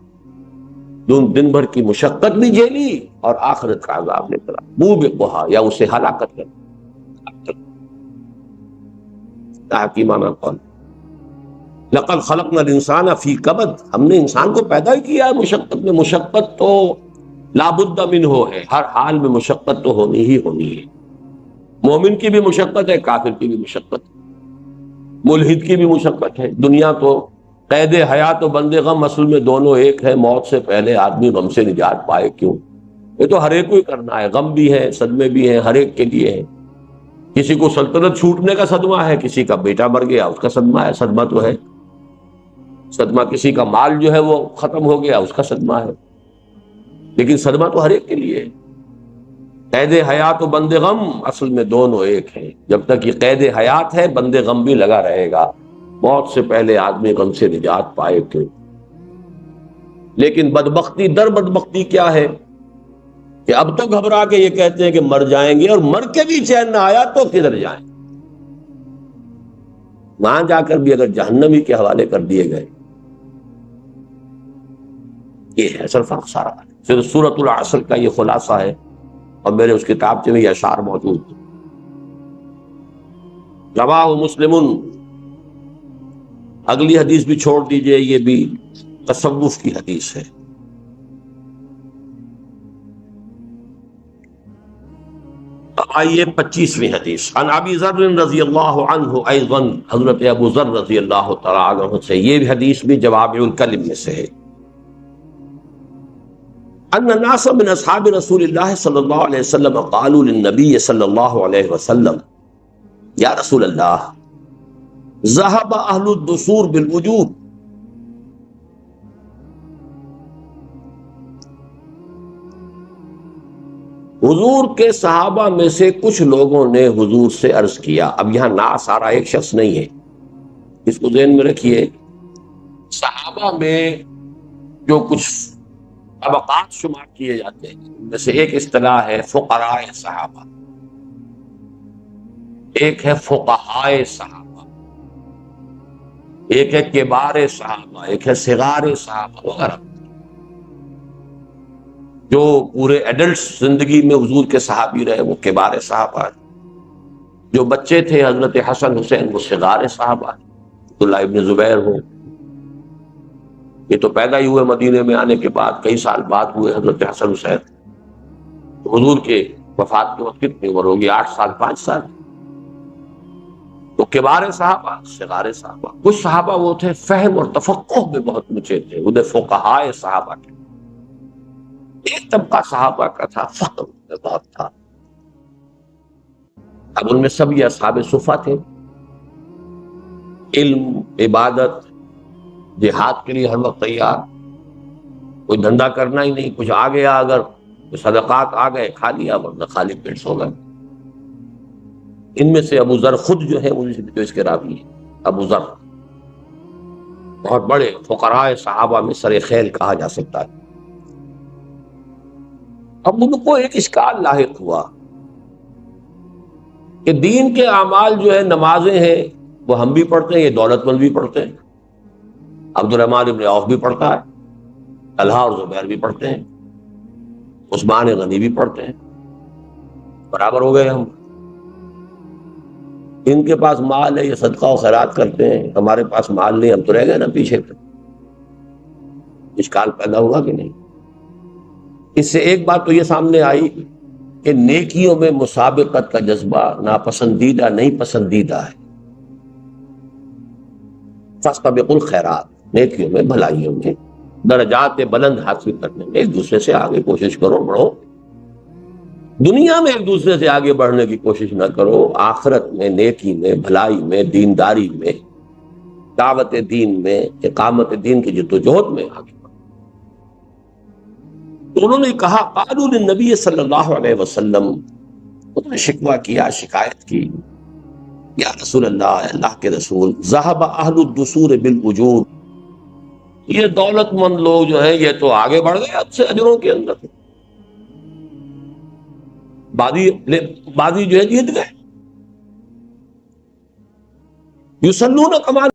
دن بھر کی مشقت بھی جھیلی اور آخرت کا عذاب لے کر منہ بے بہا یا اسے ہلاکت کر. حکیمانہ قول لقد خلقنا الانسان فی کبد، ہم نے انسان کو پیدا ہی کیا ہے مشقت میں. مشقت تو لابد منہ ہے، ہر حال میں مشقت تو ہونی ہی ہونی ہے. مومن کی بھی مشقت ہے، کافر کی بھی مشقت ہے، ملحد کی بھی مشقت ہے. دنیا تو قید حیات و بند غم اصل میں دونوں ایک ہے. موت سے پہلے آدمی غم سے نجات پائے. کیوں؟ یہ تو ہر ایک کو ہی کرنا ہے. غم بھی ہے، صدمے بھی ہیں، ہر ایک کے لیے ہے. کسی کو سلطنت چھوٹنے کا صدمہ ہے، کسی کا بیٹا مر گیا اس کا صدمہ ہے. صدمہ تو ہے صدمہ، کسی کا مال جو ہے وہ ختم ہو گیا اس کا صدمہ ہے، لیکن صدمہ تو ہر ایک کے لیے ہے. قید حیات و بند غم اصل میں دونوں ایک ہیں. جب تک یہ قید حیات ہے بند غم بھی لگا رہے گا. موت سے پہلے آدمی غم سے نجات پائے. کیوں؟ لیکن بدبختی در بدبختی کیا ہے کہ اب تو گھبرا کے یہ کہتے ہیں کہ مر جائیں گے، اور مر کے بھی چین نہ آیا تو کدھر جائیں. وہاں جا کر بھی اگر جہنمی کے حوالے کر دیے گئے. یہ ہے اصل فرق سارا. صرف سورۃ العصر کا یہ خلاصہ ہے، اور میرے اس کتاب میں یہ اشعار موجود ہیں. رواہ مسلم، اگلی حدیث بھی چھوڑ دیجئے، یہ بھی تصوف کی حدیث ہے. آئیے 25ویں حدیث. عن ابی ذر رضی اللہ عنہ ایضا، حضرت ابو ذر رضی اللہ تعالی عنہ سے یہ بھی حدیث بھی جوامع الکلم میں سے ہے. ان الناس من اصحاب رسول اللہ صلی اللہ علیہ وسلم قالوا للنبی صلی اللہ علیہ وسلم یا رسول اللہ ذهب اہل الدثور بالوجوب. حضور کے صحابہ میں سے کچھ لوگوں نے حضور سے عرض کیا. اب یہاں نا سارا ایک شخص نہیں ہے، اس کو ذہن میں رکھیے. صحابہ میں جو کچھ طبقات شمار کیے جاتے ہیں ان میں سے ایک اصطلاح ہے فقراء صحابہ، ایک ہے فقہاء صحابہ، ایک ہے کبار صحابہ، ایک ہے صغار صحابہ وغیرہ. جو پورے ایڈلٹس زندگی میں حضور کے صحابی رہے وہ کبار صحابہ ہیں. جو بچے تھے حضرت حسن حسین وہ صغار صحابہ ہیں. عبداللہ ابن زبیر ہو، یہ تو پیدا ہی ہوئے مدینے میں آنے کے بعد، کئی سال بعد ہوئے حضرت حسن حسین. حضور کے وفات کے وقت کتنی عمر ہوگی؟ 8 سال 5 سال. تو کبار صحابہ، صغار صحابہ. کچھ صحابہ وہ تھے فہم اور تفقہ میں بہت اونچے تھے، انہیں فقہاء صحابہ تھے. ایک طبقہ صحابہ کا تھا فقہ میں بہت تھا. اب ان میں سب یہ اصحاب صفہ تھے، علم، عبادت، جہاد کے لیے ہر وقت تیار، کوئی دھندا کرنا ہی نہیں. کچھ آ گیا اگر تو صدقات آ گئے کھا لیا، ورنہ خالی پیٹ سو گئے. ان میں سے ابو ذر خود جو ہے جو اس کے راوی ہیں، ابو ذر بہت بڑے فقراء صحابہ میں سر خیل کہا جا سکتا ہے. اب ان کو ایک اشکال لاحق ہوا کہ دین کے اعمال جو ہے، نمازیں ہیں وہ ہم بھی پڑھتے ہیں، یہ دولت مند بھی پڑھتے ہیں. عبد الرحمن ابن عوف بھی پڑھتا ہے، طلحہ اور زبیر بھی پڑھتے ہیں، عثمان غنی بھی پڑھتے ہیں، برابر ہو گئے ہم. ان کے پاس مال ہے، یہ صدقہ و خیرات کرتے ہیں، ہمارے پاس مال نہیں، ہم تو رہ گئے نا پیچھے. اشکال پیدا ہوا کہ نہیں؟ اس سے ایک بات تو یہ سامنے آئی کہ نیکیوں میں مسابقت کا جذبہ ناپسندیدہ نہیں، پسندیدہ ہے. فاستبقوا الخیرات، نیکیوں میں، بھلائیوں میں، درجات بلند حاصل کرنے میں ایک دوسرے سے آگے کوشش کرو، بڑھو۔ دنیا میں ایک دوسرے سے آگے بڑھنے کی کوشش نہ کرو، آخرت میں، نیکی میں، بھلائی میں، دینداری میں، دعوت دین میں، اقامت دین کی جدوجہد میں آگے بڑھو۔ تو انہوں نے کہا، قالوا للنبی صلی اللہ علیہ وسلم، انہوں نے شکوہ کیا، شکایت کی، یا رسول اللہ، اللہ کے رسول، ذهب اہل الدثور بالاجور، یہ دولت مند لوگ جو ہیں یہ تو آگے بڑھ گئے اب سے اجروں کے اندر، بازی جو ہے جیت گئے، یصلون کما